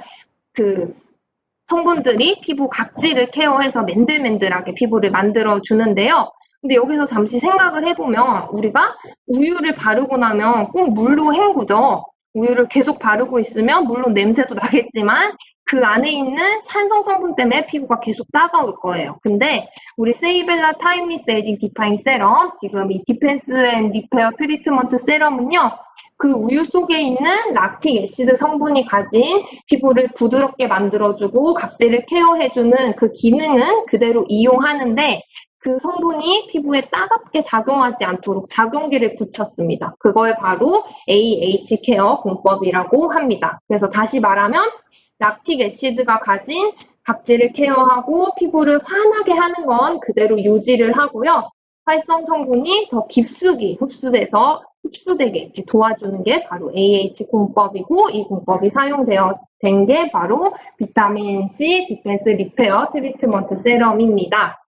그 성분들이 피부 각질을 케어해서 맨들맨들하게 피부를 만들어 주는데요. 근데 여기서 잠시 생각을 해보면 우리가 우유를 바르고 나면 꼭 물로 헹구죠. 우유를 계속 바르고 있으면 물론 냄새도 나겠지만 그 안에 있는 산성 성분 때문에 피부가 계속 따가울 거예요. 근데 우리 세이벨라 타임리스 에이징 디파인 세럼, 지금 이 디펜스 앤 리페어 트리트먼트 세럼은요. 그 우유 속에 있는 락틱 애시드 성분이 가진 피부를 부드럽게 만들어주고 각질을 케어해주는 그 기능은 그대로 이용하는데 그 성분이 피부에 따갑게 작용하지 않도록 작용기를 붙였습니다. 그걸 바로 AH 케어 공법이라고 합니다. 그래서 다시 말하면 락틱 애시드가 가진 각질을 케어하고 피부를 환하게 하는 건 그대로 유지를 하고요. 활성 성분이 더 깊숙이 흡수되게 이렇게 도와주는 게 바로 AH 공법이고 이 공법이 사용된 게 바로 비타민 C 디펜스 리페어 트리트먼트 세럼입니다.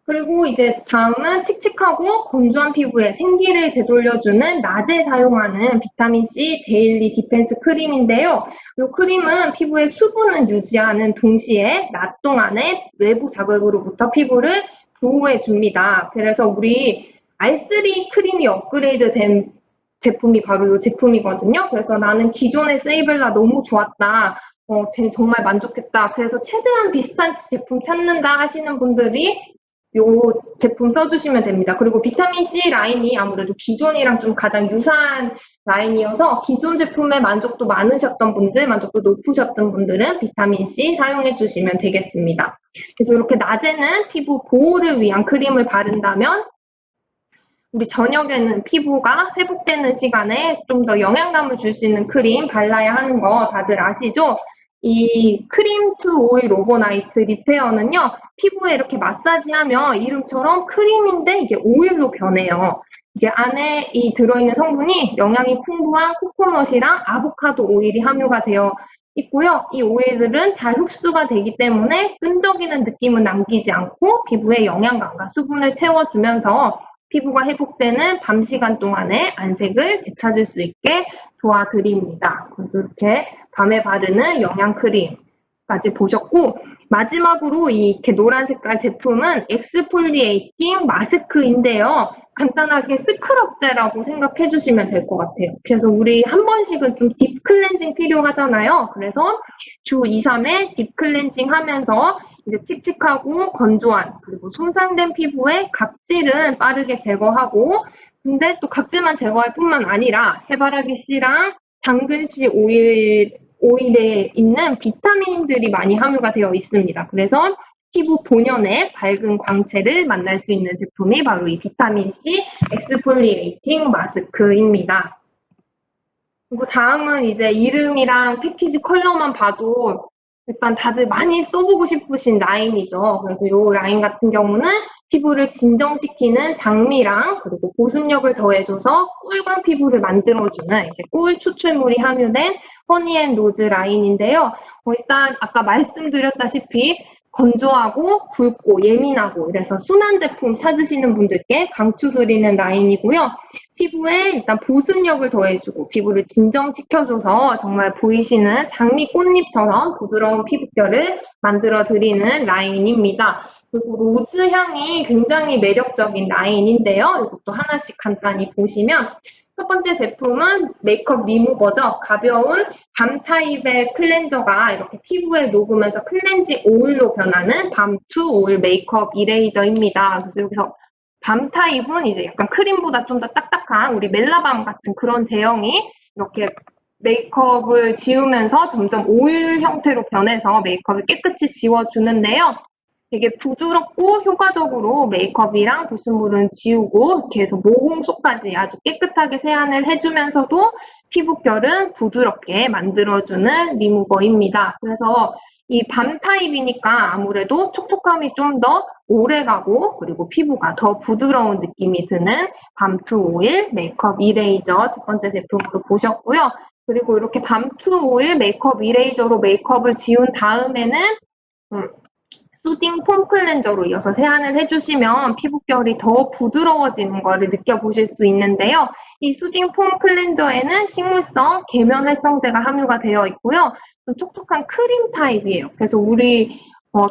그리고 이제 다음은 칙칙하고 건조한 피부에 생기를 되돌려주는 낮에 사용하는 비타민C 데일리 디펜스 크림인데요. 이 크림은 피부의 수분을 유지하는 동시에 낮 동안에 외부 자극으로부터 피부를 보호해줍니다. 그래서 우리 R3 크림이 업그레이드된 제품이 바로 이 제품이거든요. 그래서 나는 기존의 세이벨라 너무 좋았다. 쟤 정말 만족했다. 그래서 최대한 비슷한 제품 찾는다 하시는 분들이 요 제품 써주시면 됩니다. 그리고 비타민C 라인이 아무래도 기존이랑 좀 가장 유사한 라인이어서 기존 제품에 만족도 많으셨던 분들, 만족도 높으셨던 분들은 비타민C 사용해 주시면 되겠습니다. 그래서 이렇게 낮에는 피부 보호를 위한 크림을 바른다면 우리 저녁에는 피부가 회복되는 시간에 좀 더 영양감을 줄 수 있는 크림 발라야 하는 거 다들 아시죠? 이 크림 투 오일 오버나이트 리페어는요. 피부에 이렇게 마사지하면 이름처럼 크림인데 이게 오일로 변해요. 이게 안에 이 들어있는 성분이 영양이 풍부한 코코넛이랑 아보카도 오일이 함유가 되어 있고요. 이 오일들은 잘 흡수가 되기 때문에 끈적이는 느낌은 남기지 않고 피부에 영양감과 수분을 채워주면서 피부가 회복되는 밤 시간 동안에 안색을 되찾을 수 있게 도와드립니다. 그래서 이렇게 밤에 바르는 영양 크림까지 보셨고 마지막으로 이렇게 노란 색깔 제품은 엑스폴리에이팅 마스크인데요. 간단하게 스크럽제라고 생각해 주시면 될 것 같아요. 그래서 우리 한 번씩은 좀 딥 클렌징 필요하잖아요. 그래서 주 2, 3회 딥 클렌징 하면서 이제 칙칙하고 건조한 그리고 손상된 피부의 각질은 빠르게 제거하고 근데 또 각질만 제거할 뿐만 아니라 해바라기 씨랑 당근 씨 오일에 있는 비타민들이 많이 함유가 되어 있습니다. 그래서 피부 본연의 밝은 광채를 만날 수 있는 제품이 바로 이 비타민 C 엑스폴리에이팅 마스크입니다. 그리고 다음은 이제 이름이랑 패키지 컬러만 봐도 일단 다들 많이 써보고 싶으신 라인이죠. 그래서 이 라인 같은 경우는 피부를 진정시키는 장미랑 그리고 보습력을 더해줘서 꿀광 피부를 만들어주는 이제 꿀 추출물이 함유된 허니앤로즈 라인인데요. 일단 아까 말씀드렸다시피 건조하고 굵고 예민하고 이래서 순한 제품 찾으시는 분들께 강추드리는 라인이고요. 피부에 일단 보습력을 더해주고 피부를 진정시켜줘서 정말 보이시는 장미 꽃잎처럼 부드러운 피부결을 만들어드리는 라인입니다. 그리고 로즈 향이 굉장히 매력적인 라인인데요. 이것도 하나씩 간단히 보시면 첫 번째 제품은 메이크업 리무버죠. 가벼운 밤 타입의 클렌저가 이렇게 피부에 녹으면서 클렌징 오일로 변하는 밤투 오일 메이크업 이레이저입니다. 그래서 여기서 밤 타입은 이제 약간 크림보다 좀 더 딱딱한 우리 멜라밤 같은 그런 제형이 이렇게 메이크업을 지우면서 점점 오일 형태로 변해서 메이크업을 깨끗이 지워주는데요. 되게 부드럽고 효과적으로 메이크업이랑 불순물은 지우고 이렇게 해서 모공 속까지 아주 깨끗하게 세안을 해주면서도 피부결은 부드럽게 만들어주는 리무버입니다. 그래서 이 밤 타입이니까 아무래도 촉촉함이 좀 더 오래가고 그리고 피부가 더 부드러운 느낌이 드는 밤투 오일 메이크업 이레이저 첫 번째 제품으로 보셨고요. 그리고 이렇게 밤투 오일 메이크업 이레이저로 메이크업을 지운 다음에는 수딩 폼 클렌저로 이어서 세안을 해주시면 피부결이 더 부드러워지는 것을 느껴보실 수 있는데요. 이 수딩 폼 클렌저에는 식물성 계면 활성제가 함유가 되어 있고요. 좀 촉촉한 크림 타입이에요. 그래서 우리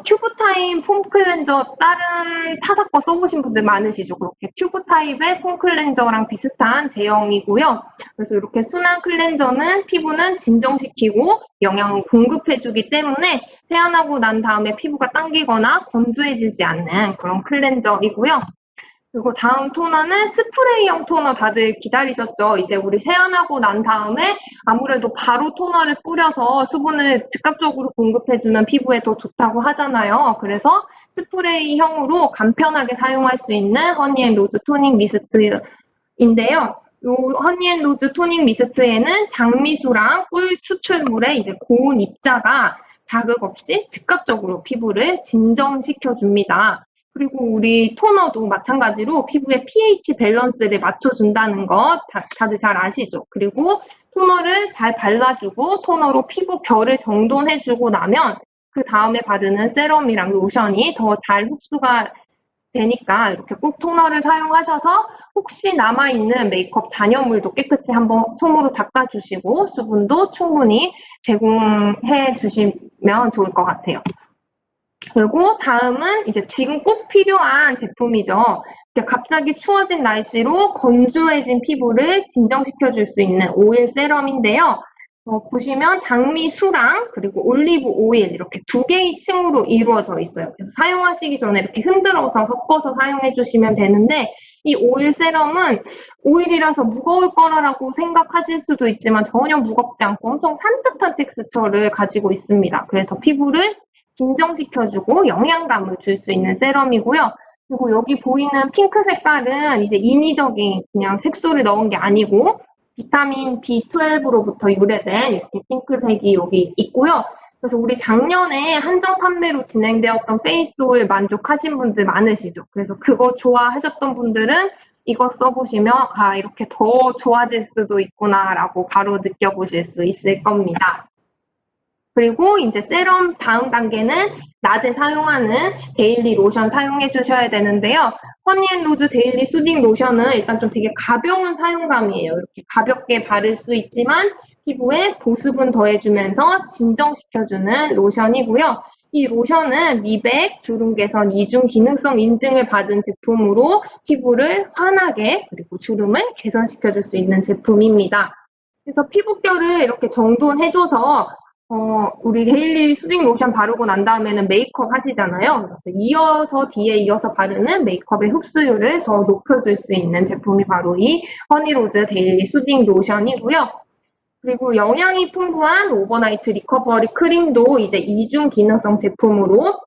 튜브 타입 폼 클렌저 다른 타사 거 써보신 분들 많으시죠? 그렇게 튜브 타입의 폼 클렌저랑 비슷한 제형이고요. 그래서 이렇게 순한 클렌저는 피부는 진정시키고 영양을 공급해주기 때문에 세안하고 난 다음에 피부가 당기거나 건조해지지 않는 그런 클렌저이고요. 그리고 다음 토너는 스프레이형 토너 다들 기다리셨죠? 이제 우리 세안하고 난 다음에 아무래도 바로 토너를 뿌려서 수분을 즉각적으로 공급해주면 피부에 더 좋다고 하잖아요. 그래서 스프레이형으로 간편하게 사용할 수 있는 허니앤로즈 토닝 미스트인데요. 이 허니앤로즈 토닝 미스트에는 장미수랑 꿀 추출물의 이제 고운 입자가 자극 없이 즉각적으로 피부를 진정시켜줍니다. 그리고 우리 토너도 마찬가지로 피부의 pH 밸런스를 맞춰준다는 거 다들 잘 아시죠? 그리고 토너를 잘 발라주고 토너로 피부 결을 정돈해주고 나면 그 다음에 바르는 세럼이랑 로션이 더 잘 흡수가 되니까 이렇게 꼭 토너를 사용하셔서 혹시 남아있는 메이크업 잔여물도 깨끗이 한번 솜으로 닦아주시고 수분도 충분히 제공해 주시면 좋을 것 같아요. 그리고 다음은 이제 지금 꼭 필요한 제품이죠. 갑자기 추워진 날씨로 건조해진 피부를 진정시켜줄 수 있는 오일 세럼인데요. 보시면 장미수랑 그리고 올리브 오일 이렇게 두 개의 층으로 이루어져 있어요. 그래서 사용하시기 전에 이렇게 흔들어서 섞어서 사용해 주시면 되는데 이 오일 세럼은 오일이라서 무거울 거라고 생각하실 수도 있지만 전혀 무겁지 않고 엄청 산뜻한 텍스처를 가지고 있습니다. 그래서 피부를 진정시켜주고 영양감을 줄 수 있는 세럼이고요. 그리고 여기 보이는 핑크 색깔은 이제 인위적인 그냥 색소를 넣은 게 아니고 비타민 B12로부터 유래된 이렇게 핑크색이 여기 있고요. 그래서 우리 작년에 한정 판매로 진행되었던 페이스오일 만족하신 분들 많으시죠? 그래서 그거 좋아하셨던 분들은 이거 써보시면 아 이렇게 더 좋아질 수도 있구나라고 바로 느껴보실 수 있을 겁니다. 그리고 이제 세럼 다음 단계는 낮에 사용하는 데일리 로션 사용해 주셔야 되는데요. 허니앤로즈 데일리 수딩 로션은 일단 좀 되게 가벼운 사용감이에요. 이렇게 가볍게 바를 수 있지만 피부에 보습은 더해주면서 진정시켜주는 로션이고요. 이 로션은 미백, 주름 개선, 이중 기능성 인증을 받은 제품으로 피부를 환하게 그리고 주름을 개선시켜줄 수 있는 제품입니다. 그래서 피부결을 이렇게 정돈해줘서 우리 데일리 수딩 로션 바르고 난 다음에는 메이크업 하시잖아요. 그래서 뒤에 이어서 바르는 메이크업의 흡수율을 더 높여줄 수 있는 제품이 바로 이 허니로즈 데일리 수딩 로션이고요. 그리고 영양이 풍부한 오버나이트 리커버리 크림도 이제 이중 기능성 제품으로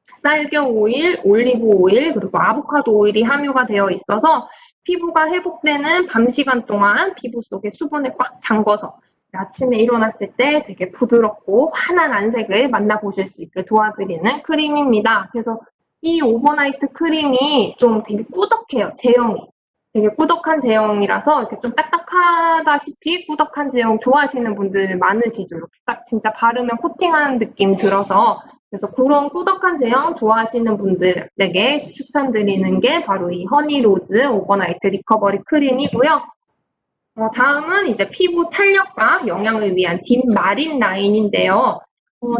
쌀겨 오일, 올리브 오일, 그리고 아보카도 오일이 함유가 되어 있어서 피부가 회복되는 밤 시간 동안 피부 속에 수분을 꽉 잠궈서 아침에 일어났을 때 되게 부드럽고 환한 안색을 만나보실 수 있게 도와드리는 크림입니다. 그래서 이 오버나이트 크림이 좀 되게 꾸덕해요, 제형이. 되게 꾸덕한 제형이라서 이렇게 좀 딱딱하다시피 꾸덕한 제형 좋아하시는 분들 많으시죠. 이렇게 딱 진짜 바르면 코팅하는 느낌 들어서 그래서 그런 꾸덕한 제형 좋아하시는 분들에게 추천드리는 게 바로 이 허니로즈 오버나이트 리커버리 크림이고요. 다음은 이제 피부 탄력과 영양을 위한 딥 마린 라인인데요.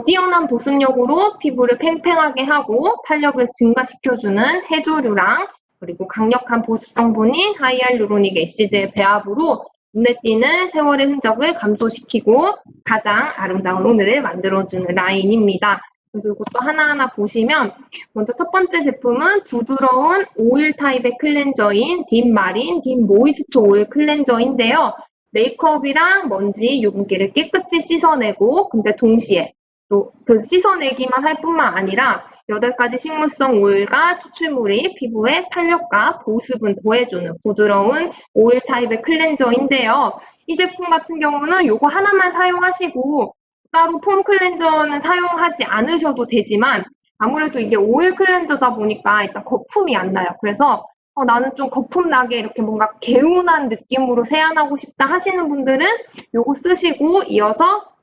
뛰어난 보습력으로 피부를 팽팽하게 하고 탄력을 증가시켜주는 해조류랑 그리고 강력한 보습 성분인 하이알루로닉 애시드의 배합으로 눈에 띄는 세월의 흔적을 감소시키고 가장 아름다운 오늘을 만들어주는 라인입니다. 그래서 이것도 하나하나 보시면 먼저 첫 번째 제품은 부드러운 오일 타입의 클렌저인 딥 마린 딥 모이스처 오일 클렌저인데요. 메이크업이랑 먼지, 유분기를 깨끗이 씻어내고 근데 동시에 또 그 씻어내기만 할 뿐만 아니라 8가지 식물성 오일과 추출물이 피부에 탄력과 보습을 더해주는 부드러운 오일 타입의 클렌저인데요. 이 제품 같은 경우는 이거 하나만 사용하시고 따로 폼 클렌저는 사용하지 않으셔도 되지만 아무래도 이게 오일 클렌저다 보니까 일단 거품이 안 나요. 그래서 나는 좀 거품 나게 이렇게 뭔가 개운한 느낌으로 세안하고 싶다 하시는 분들은 이거 쓰시고 이어서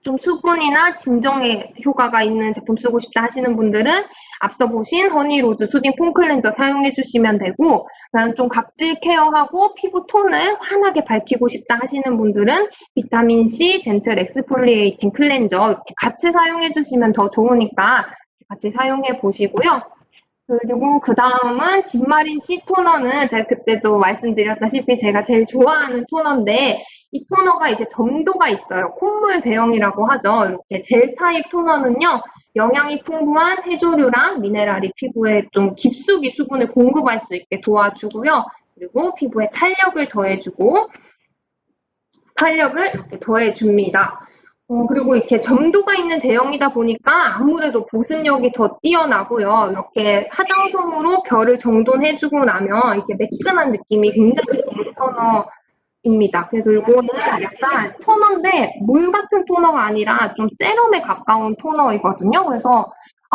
좀 수분이나 진정에 효과가 있는 제품 쓰고 싶다 하시는 분들은 앞서 보신 허니로즈 수딩 폼 클렌저 사용해 주시면 되고 나는 좀 각질 케어하고 피부 톤을 환하게 밝히고 싶다 하시는 분들은 비타민C 젠틀 엑스폴리에이팅 클렌저 이렇게 같이 사용해 주시면 더 좋으니까 같이 사용해 보시고요. 그리고 그 다음은 딥마린 C 토너는 제가 그때도 말씀드렸다시피 제가 제일 좋아하는 토너인데 이 토너가 이제 점도가 있어요. 콧물 제형이라고 하죠. 이렇게 젤 타입 토너는요. 영양이 풍부한 해조류랑 미네랄이 피부에 좀 깊숙이 수분을 공급할 수 있게 도와주고요. 그리고 피부에 탄력을 더해주고 탄력을 이렇게 더해줍니다. 그리고 이렇게 점도가 있는 제형이다 보니까 아무래도 보습력이 더 뛰어나고요. 이렇게 화장솜으로 결을 정돈해주고 나면 이렇게 매끈한 느낌이 굉장히 좋은 토너입니다. 그래서 이거는 약간 토너인데 물 같은 토너가 아니라 좀 세럼에 가까운 토너이거든요. 그래서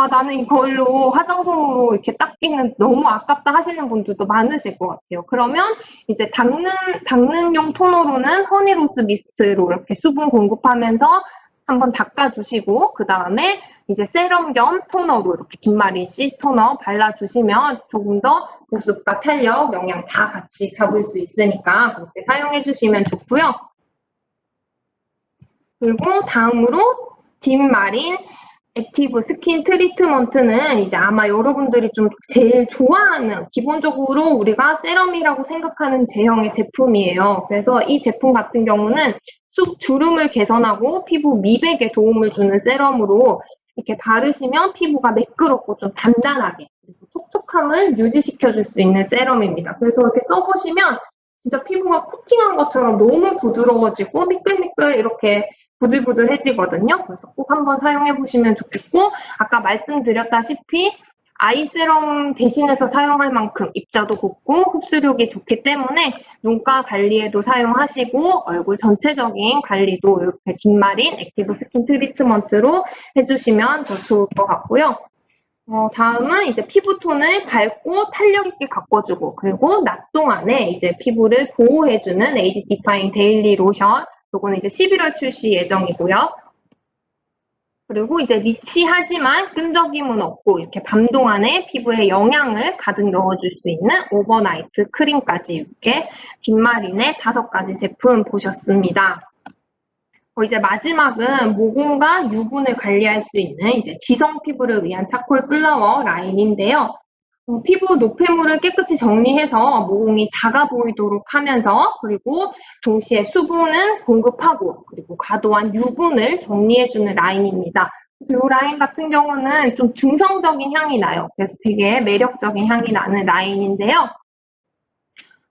나는 이걸로 화장솜으로 이렇게 닦기는 너무 아깝다 하시는 분들도 많으실 것 같아요. 그러면 이제 닦는용 토너로는 허니로즈 미스트로 이렇게 수분 공급하면서 한번 닦아주시고 그 다음에 이제 세럼 겸 토너로 이렇게 딥마린 C 토너 발라주시면 조금 더 보습과 탄력, 영양 다 같이 잡을 수 있으니까 그렇게 사용해주시면 좋고요. 그리고 다음으로 딥마린 액티브 스킨 트리트먼트는 이제 아마 여러분들이 좀 제일 좋아하는 기본적으로 우리가 세럼이라고 생각하는 제형의 제품이에요. 그래서 이 제품 같은 경우는 주름을 개선하고 피부 미백에 도움을 주는 세럼으로 이렇게 바르시면 피부가 매끄럽고 좀 단단하게 그리고 촉촉함을 유지시켜줄 수 있는 세럼입니다. 그래서 이렇게 써보시면 진짜 피부가 코팅한 것처럼 너무 부드러워지고 미끌미끌 이렇게 부들부들해지거든요. 그래서 꼭 한번 사용해 보시면 좋겠고 아까 말씀드렸다시피 아이 세럼 대신해서 사용할 만큼 입자도 곱고 흡수력이 좋기 때문에 눈가 관리에도 사용하시고 얼굴 전체적인 관리도 이렇게 딥마린 액티브 스킨 트리트먼트로 해주시면 더 좋을 것 같고요. 다음은 이제 피부톤을 밝고 탄력 있게 가꿔주고 그리고 낮 동안에 이제 피부를 보호해주는 에이지 디파인 데일리 로션 요거는 이제 11월 출시 예정이고요. 그리고 이제 리치하지만 끈적임은 없고 이렇게 밤 동안에 피부에 영양을 가득 넣어줄 수 있는 오버나이트 크림까지 이렇게 딥마린의 5가지 제품 보셨습니다. 이제 마지막은 모공과 유분을 관리할 수 있는 이제 지성 피부를 위한 차콜 플라워 라인인데요. 피부 노폐물을 깨끗이 정리해서 모공이 작아 보이도록 하면서 그리고 동시에 수분은 공급하고 그리고 과도한 유분을 정리해주는 라인입니다. 그래서 이 라인 같은 경우는 좀 중성적인 향이 나요. 그래서 되게 매력적인 향이 나는 라인인데요.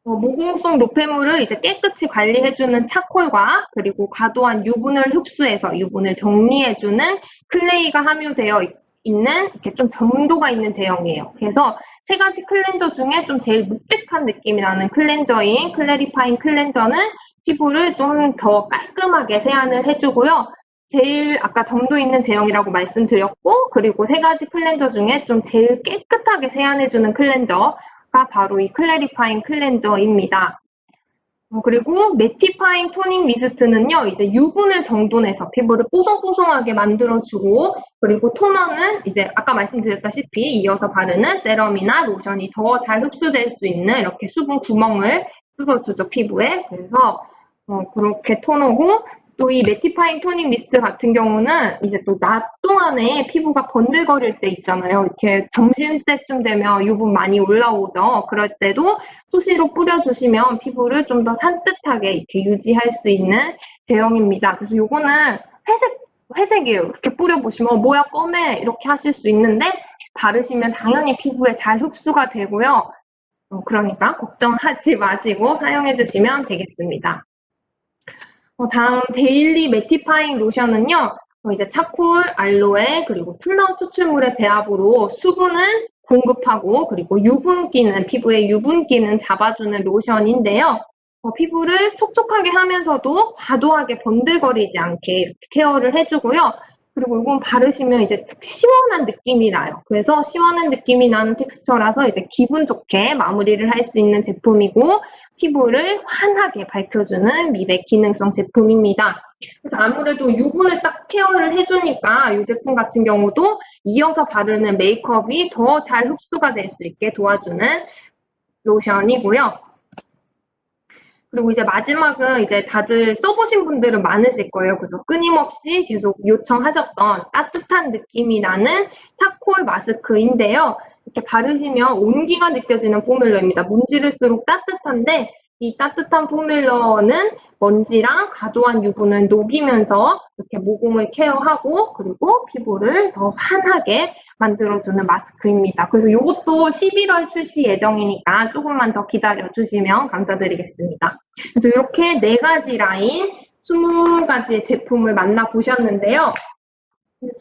모공 속 노폐물을 이제 깨끗이 관리해주는 차콜과 그리고 과도한 유분을 흡수해서 유분을 정리해주는 클레이가 함유되어 있는 이렇게 좀 점도가 있는 제형이에요. 그래서 세 가지 클렌저 중에 좀 제일 묵직한 느낌이 나는 클렌저인 클래리파인 클렌저는 피부를 좀 더 깔끔하게 세안을 해주고요. 제일 아까 점도 있는 제형이라고 말씀드렸고 그리고 세 가지 클렌저 중에 좀 제일 깨끗하게 세안해주는 클렌저가 바로 이 클래리파인 클렌저입니다. 그리고 매티파잉 토닝 미스트는요, 이제 유분을 정돈해서 피부를 뽀송뽀송하게 만들어주고, 그리고 토너는 이제 아까 말씀드렸다시피 이어서 바르는 세럼이나 로션이 더 잘 흡수될 수 있는 이렇게 수분 구멍을 뚫어주죠, 피부에. 그래서 그렇게 토너고, 또 이 매티파잉 토닝 미스트 같은 경우는 이제 또 낮 동안에 피부가 번들거릴 때 있잖아요. 이렇게 점심때쯤 되면 유분 많이 올라오죠. 그럴 때도 수시로 뿌려주시면 피부를 좀 더 산뜻하게 이렇게 유지할 수 있는 제형입니다. 그래서 요거는 회색이에요. 이렇게 뿌려보시면 뭐야 검해 이렇게 하실 수 있는데 바르시면 당연히 피부에 잘 흡수가 되고요. 그러니까 걱정하지 마시고 사용해 주시면 되겠습니다. 다음 데일리 매티파잉 로션은요. 이제 차콜, 알로에, 그리고 플라워 추출물의 배합으로 수분은 공급하고 그리고 유분기는 피부의 유분기는 잡아주는 로션인데요. 피부를 촉촉하게 하면서도 과도하게 번들거리지 않게 이렇게 케어를 해주고요. 그리고 이건 바르시면 이제 시원한 느낌이 나요. 그래서 시원한 느낌이 나는 텍스처라서 이제 기분 좋게 마무리를 할 수 있는 제품이고 피부를 환하게 밝혀주는 미백 기능성 제품입니다. 그래서 아무래도 유분을 딱 케어를 해주니까 이 제품 같은 경우도 이어서 바르는 메이크업이 더 잘 흡수가 될 수 있게 도와주는 로션이고요. 그리고 이제 마지막은 이제 다들 써보신 분들은 많으실 거예요. 그죠? 끊임없이 계속 요청하셨던 따뜻한 느낌이 나는 차콜 마스크인데요. 이렇게 바르시면 온기가 느껴지는 포뮬러입니다. 문지를수록 따뜻한데 이 따뜻한 포뮬러는 먼지랑 과도한 유분을 녹이면서 이렇게 모공을 케어하고 그리고 피부를 더 환하게 만들어주는 마스크입니다. 그래서 이것도 11월 출시 예정이니까 조금만 더 기다려주시면 감사드리겠습니다. 그래서 이렇게 4가지 라인, 20가지의 제품을 만나보셨는데요.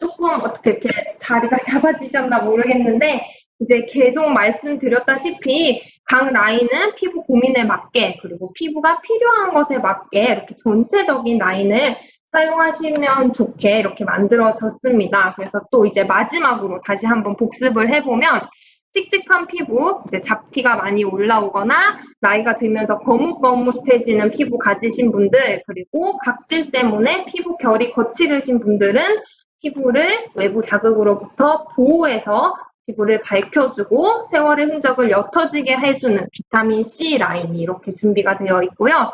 조금 어떻게 이렇게 자리가 잡아지셨나 모르겠는데 이제 계속 말씀드렸다시피 각 라인은 피부 고민에 맞게 그리고 피부가 필요한 것에 맞게 이렇게 전체적인 라인을 사용하시면 좋게 이렇게 만들어졌습니다. 그래서 또 이제 마지막으로 다시 한번 복습을 해보면 칙칙한 피부, 이제 잡티가 많이 올라오거나 나이가 들면서 거뭇거뭇해지는 피부 가지신 분들 그리고 각질 때문에 피부 결이 거칠으신 분들은 피부를 외부 자극으로부터 보호해서 피부를 밝혀주고 세월의 흔적을 옅어지게 해주는 비타민 C 라인이 이렇게 준비가 되어 있고요.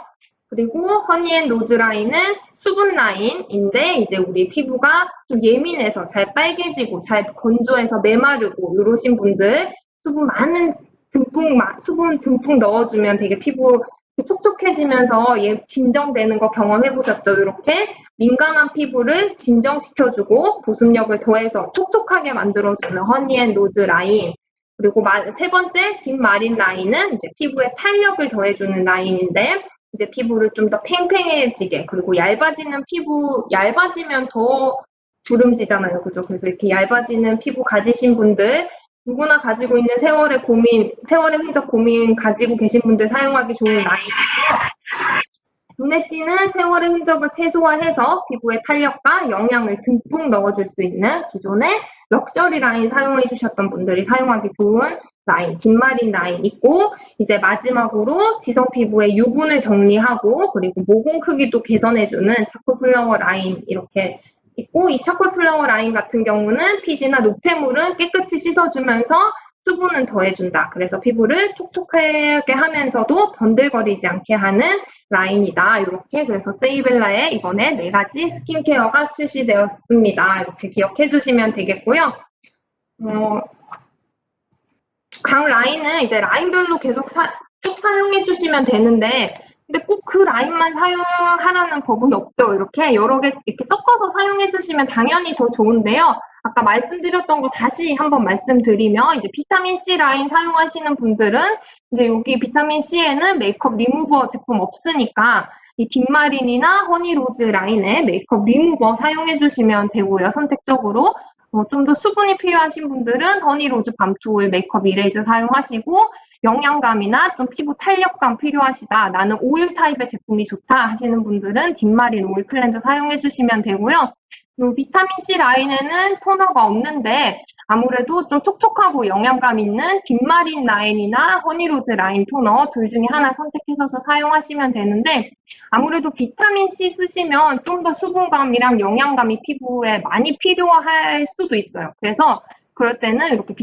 그리고 허니앤로즈 라인은 수분 라인인데 이제 우리 피부가 좀 예민해서 잘 빨개지고 잘 건조해서 메마르고 이러신 분들 수분 듬뿍 넣어주면 되게 피부 촉촉해지면서 진정되는 거 경험해보셨죠? 이렇게 민감한 피부를 진정시켜주고 보습력을 더해서 촉촉하게 만들어주는 허니앤로즈 라인 그리고 세 번째 딥마린 라인은 이제 피부에 탄력을 더해주는 라인인데 이제 피부를 좀 더 팽팽해지게 그리고 얇아지면 더 주름지잖아요. 그죠? 그래서 이렇게 얇아지는 피부 가지신 분들 누구나 가지고 있는 세월의 흔적 고민 가지고 계신 분들 사용하기 좋은 라인이고요. 눈에 띄는 세월의 흔적을 최소화해서 피부에 탄력과 영양을 듬뿍 넣어줄 수 있는 기존의 럭셔리 라인 사용해 주셨던 분들이 사용하기 좋은 라인, 딥마린 라인 있고 이제 마지막으로 지성 피부의 유분을 정리하고 그리고 모공 크기도 개선해주는 차콜 플라워 라인 이렇게 있고 이 차콜 플라워 라인 같은 경우는 피지나 노폐물은 깨끗이 씻어주면서 수분은 더해준다. 그래서 피부를 촉촉하게 하면서도 번들거리지 않게 하는 라인이다. 이렇게 그래서 세이벨라의 이번에 4가지 스킨케어가 출시되었습니다. 이렇게 기억해 주시면 되겠고요. 각 라인은 이제 라인별로 계속 쭉 사용해 주시면 되는데, 근데 꼭 그 라인만 사용하라는 법은 없죠. 이렇게 여러 개 이렇게 섞어서 사용해 주시면 당연히 더 좋은데요. 아까 말씀드렸던 거 다시 한번 말씀드리면, 이제 비타민 C 라인 사용하시는 분들은 이제 여기 비타민 C에는 메이크업 리무버 제품 없으니까 이 딥마린이나 허니로즈 라인에 메이크업 리무버 사용해 주시면 되고요. 선택적으로. 좀 더 수분이 필요하신 분들은 허니로즈 밤투 메이크업 이레이저 사용하시고, 영양감이나 좀 피부 탄력감 필요하시다, 나는 오일 타입의 제품이 좋다 하시는 분들은 딥마린 오일 클렌저 사용해 주시면 되고요. 그리고 비타민C 라인에는 토너가 없는데 아무래도 좀 촉촉하고 영양감 있는 딥마린 라인이나 허니로즈 라인 토너 둘 중에 하나 선택해서 사용하시면 되는데, 아무래도 비타민C 쓰시면 좀 더 수분감이랑 영양감이 피부에 많이 필요할 수도 있어요. 그래서 그럴 때는 이렇게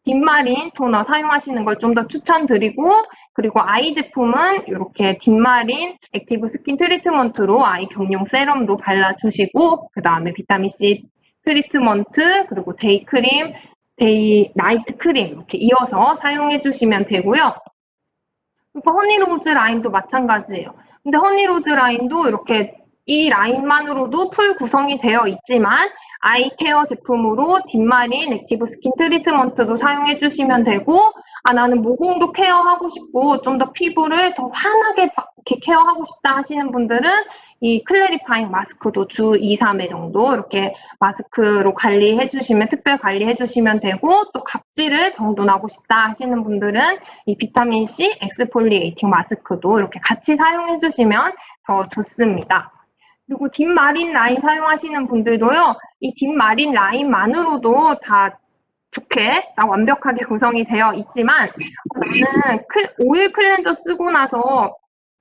딥마린 토너 사용하시는 걸 좀 더 추천드리고, 그리고 아이 제품은 이렇게 딥마린 액티브 스킨 트리트먼트로 아이 경용 세럼도 발라주시고, 그 다음에 비타민C 트리트먼트, 그리고 데이 크림, 데이 나이트 크림 이렇게 이어서 사용해 주시면 되고요. 그리고 허니로즈 라인도 마찬가지예요. 근데 허니로즈 라인도 이렇게 이 라인만으로도 풀 구성이 되어 있지만 아이 케어 제품으로 딥마린 액티브 스킨 트리트먼트도 사용해 주시면 되고, 나는 모공도 케어하고 싶고 좀 더 피부를 더 환하게 이렇게 케어하고 싶다 하시는 분들은 이 클래리파잉 마스크도 주 2, 3회 정도 이렇게 마스크로 관리해 주시면, 특별 관리해 주시면 되고, 또 각질을 정돈하고 싶다 하시는 분들은 이 비타민C 엑스폴리에이팅 마스크도 이렇게 같이 사용해 주시면 더 좋습니다. 그리고 딥마린 라인 사용하시는 분들도요, 이 딥마린 라인만으로도 다 좋게 다 완벽하게 구성이 되어 있지만, 나는 오일 클렌저 쓰고 나서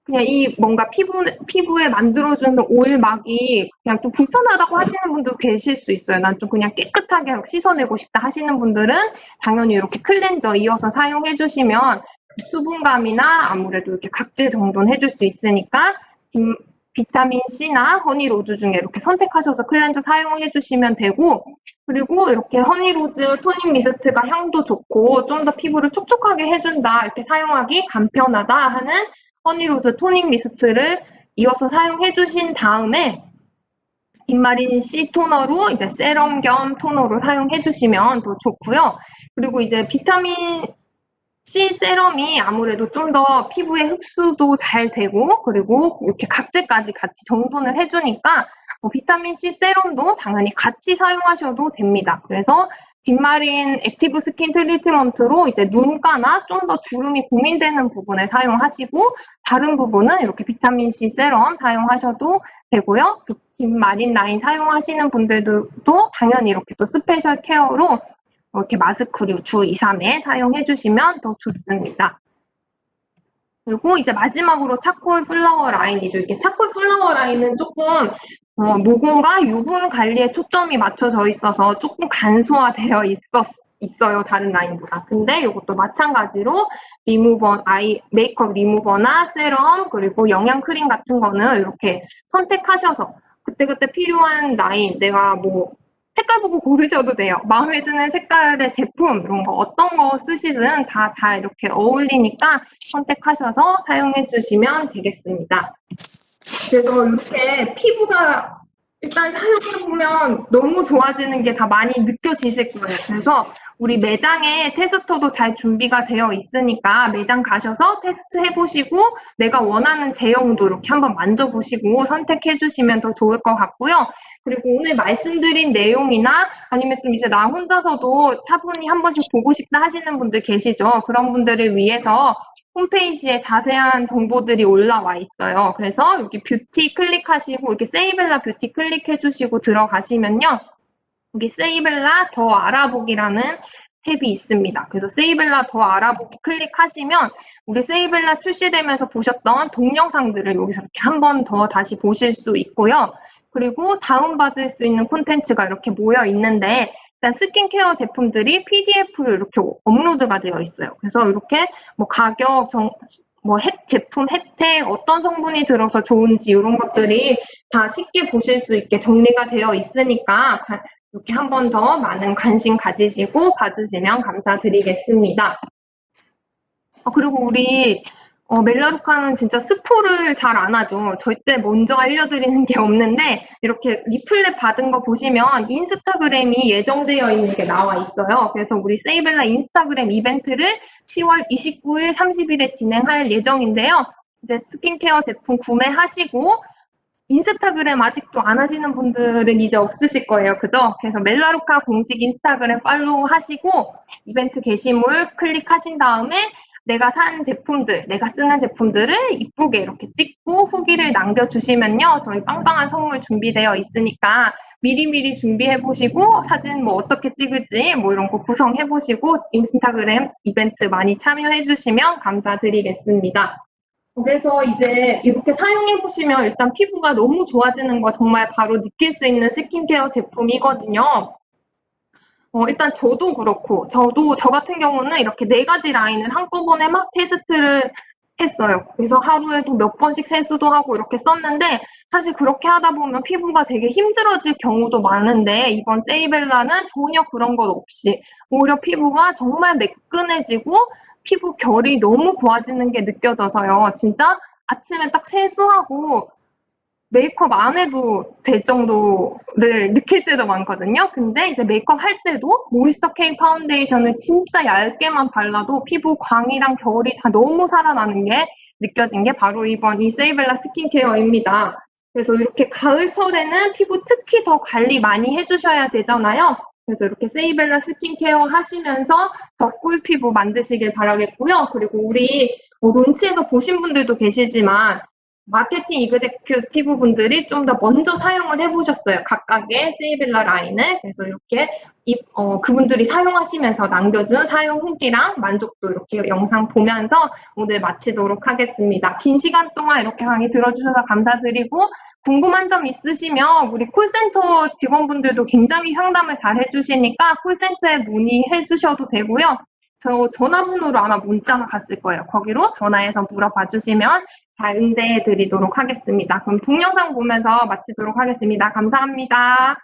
그냥 이 뭔가 피부에 만들어주는 오일막이 그냥 좀 불편하다고 하시는 분도 계실 수 있어요. 난 좀 그냥 깨끗하게 씻어내고 싶다 하시는 분들은 당연히 이렇게 클렌저 이어서 사용해 주시면 수분감이나 아무래도 이렇게 각질 정돈해 줄 수 있으니까 비타민 C나 허니로즈 중에 이렇게 선택하셔서 클렌저 사용해 주시면 되고, 그리고 이렇게 허니로즈 토닉 미스트가 향도 좋고 좀 더 피부를 촉촉하게 해준다, 이렇게 사용하기 간편하다 하는 허니로즈 토닉 미스트를 이어서 사용해 주신 다음에 딥마린 C 토너로 이제 세럼 겸 토너로 사용해 주시면 더 좋고요. 그리고 이제 비타민 C 세럼이 아무래도 좀 더 피부에 흡수도 잘 되고, 그리고 이렇게 각질까지 같이 정돈을 해주니까 비타민 C 세럼도 당연히 같이 사용하셔도 됩니다. 그래서 딥마린 액티브 스킨 트리트먼트로 이제 눈가나 좀 더 주름이 고민되는 부분에 사용하시고, 다른 부분은 이렇게 비타민 C 세럼 사용하셔도 되고요. 딥마린 라인 사용하시는 분들도 당연히 이렇게 또 스페셜 케어로 이렇게 마스크류 주 2, 3회 사용해 주시면 더 좋습니다. 그리고 이제 마지막으로 차콜 플라워 라인이죠. 이렇게 차콜 플라워 라인은 조금 모공과 유분 관리에 초점이 맞춰져 있어서 조금 간소화되어 있어요, 다른 라인보다. 근데 이것도 마찬가지로 메이크업 리무버나 세럼, 그리고 영양 크림 같은 거는 이렇게 선택하셔서 그때그때 필요한 라인, 내가 뭐 색깔 보고 고르셔도 돼요. 마음에 드는 색깔의 제품, 이런 거 어떤 거 쓰시든 다 잘 이렇게 어울리니까 선택하셔서 사용해 주시면 되겠습니다. 그래서 이렇게 피부가 일단 사용해보면 너무 좋아지는 게 다 많이 느껴지실 거예요. 그래서 우리 매장에 테스터도 잘 준비가 되어 있으니까 매장 가셔서 테스트 해보시고 내가 원하는 제형도 이렇게 한번 만져보시고 선택해 주시면 더 좋을 것 같고요. 그리고 오늘 말씀드린 내용이나 아니면 좀 이제 나 혼자서도 차분히 한 번씩 보고 싶다 하시는 분들 계시죠. 그런 분들을 위해서 홈페이지에 자세한 정보들이 올라와 있어요. 그래서 여기 뷰티 클릭하시고 여기 세이벨라 뷰티 클릭해 주시고 들어가시면요. 여기 세이벨라 더 알아보기라는 탭이 있습니다. 그래서 세이벨라 더 알아보기 클릭하시면 우리 세이벨라 출시되면서 보셨던 동영상들을 여기서 이렇게 한 번 더 다시 보실 수 있고요. 그리고 다운받을 수 있는 콘텐츠가 이렇게 모여 있는데, 일단 스킨케어 제품들이 PDF로 이렇게 업로드가 되어 있어요. 그래서 이렇게 뭐 가격, 제품 혜택, 어떤 성분이 들어서 좋은지 이런 것들이 다 쉽게 보실 수 있게 정리가 되어 있으니까 이렇게 한 번 더 많은 관심 가지시고 봐주시면 감사드리겠습니다. 그리고 우리 멜라루카는 진짜 스포를 잘 안 하죠. 절대 먼저 알려드리는 게 없는데 이렇게 리플렛 받은 거 보시면 인스타그램이 예정되어 있는 게 나와 있어요. 그래서 우리 세이벨라 인스타그램 이벤트를 10월 29일, 30일에 진행할 예정인데요. 이제 스킨케어 제품 구매하시고 인스타그램 아직도 안 하시는 분들은 이제 없으실 거예요. 그죠? 그래서 멜라루카 공식 인스타그램 팔로우 하시고 이벤트 게시물 클릭하신 다음에 내가 산 제품들, 내가 쓰는 제품들을 이쁘게 이렇게 찍고 후기를 남겨주시면요. 저희 빵빵한 선물 준비되어 있으니까 미리미리 준비해보시고 사진 뭐 어떻게 찍을지 뭐 이런 거 구성해보시고 인스타그램 이벤트 많이 참여해주시면 감사드리겠습니다. 그래서 이제 이렇게 사용해 보시면 일단 피부가 너무 좋아지는 거 정말 바로 느낄 수 있는 스킨케어 제품이거든요. 일단 저도 그렇고, 저 같은 경우는 이렇게 4가지 라인을 한꺼번에 막 테스트를 했어요. 그래서 하루에도 몇 번씩 세수도 하고 이렇게 썼는데, 사실 그렇게 하다 보면 피부가 되게 힘들어질 경우도 많은데, 이번 세이벨라는 전혀 그런 것 없이, 오히려 피부가 정말 매끈해지고, 피부 결이 너무 고와지는 게 느껴져서요. 진짜 아침에 딱 세수하고 메이크업 안 해도 될 정도를 느낄 때도 많거든요. 근데 이제 메이크업 할 때도 모이스처 K 파운데이션을 진짜 얇게만 발라도 피부 광이랑 결이 다 너무 살아나는 게 느껴진 게 바로 이번 이 세이벨라 스킨케어입니다. 그래서 이렇게 가을철에는 피부 특히 더 관리 많이 해주셔야 되잖아요. 그래서 이렇게 세이벨라 스킨케어 하시면서 더 꿀 피부 만드시길 바라겠고요. 그리고 우리 론치에서 보신 분들도 계시지만 마케팅 이그제큐티브 분들이 좀 더 먼저 사용을 해보셨어요. 각각의 세이벨라 라인을. 그래서 이렇게 그분들이 사용하시면서 남겨준 사용 후기랑 만족도 이렇게 영상 보면서 오늘 마치도록 하겠습니다. 긴 시간 동안 이렇게 강의 들어주셔서 감사드리고 궁금한 점 있으시면 우리 콜센터 직원분들도 굉장히 상담을 잘 해주시니까 콜센터에 문의해 주셔도 되고요. 저 전화번호로 아마 문자가 갔을 거예요. 거기로 전화해서 물어봐 주시면 잘 응대해 드리도록 하겠습니다. 그럼 동영상 보면서 마치도록 하겠습니다. 감사합니다.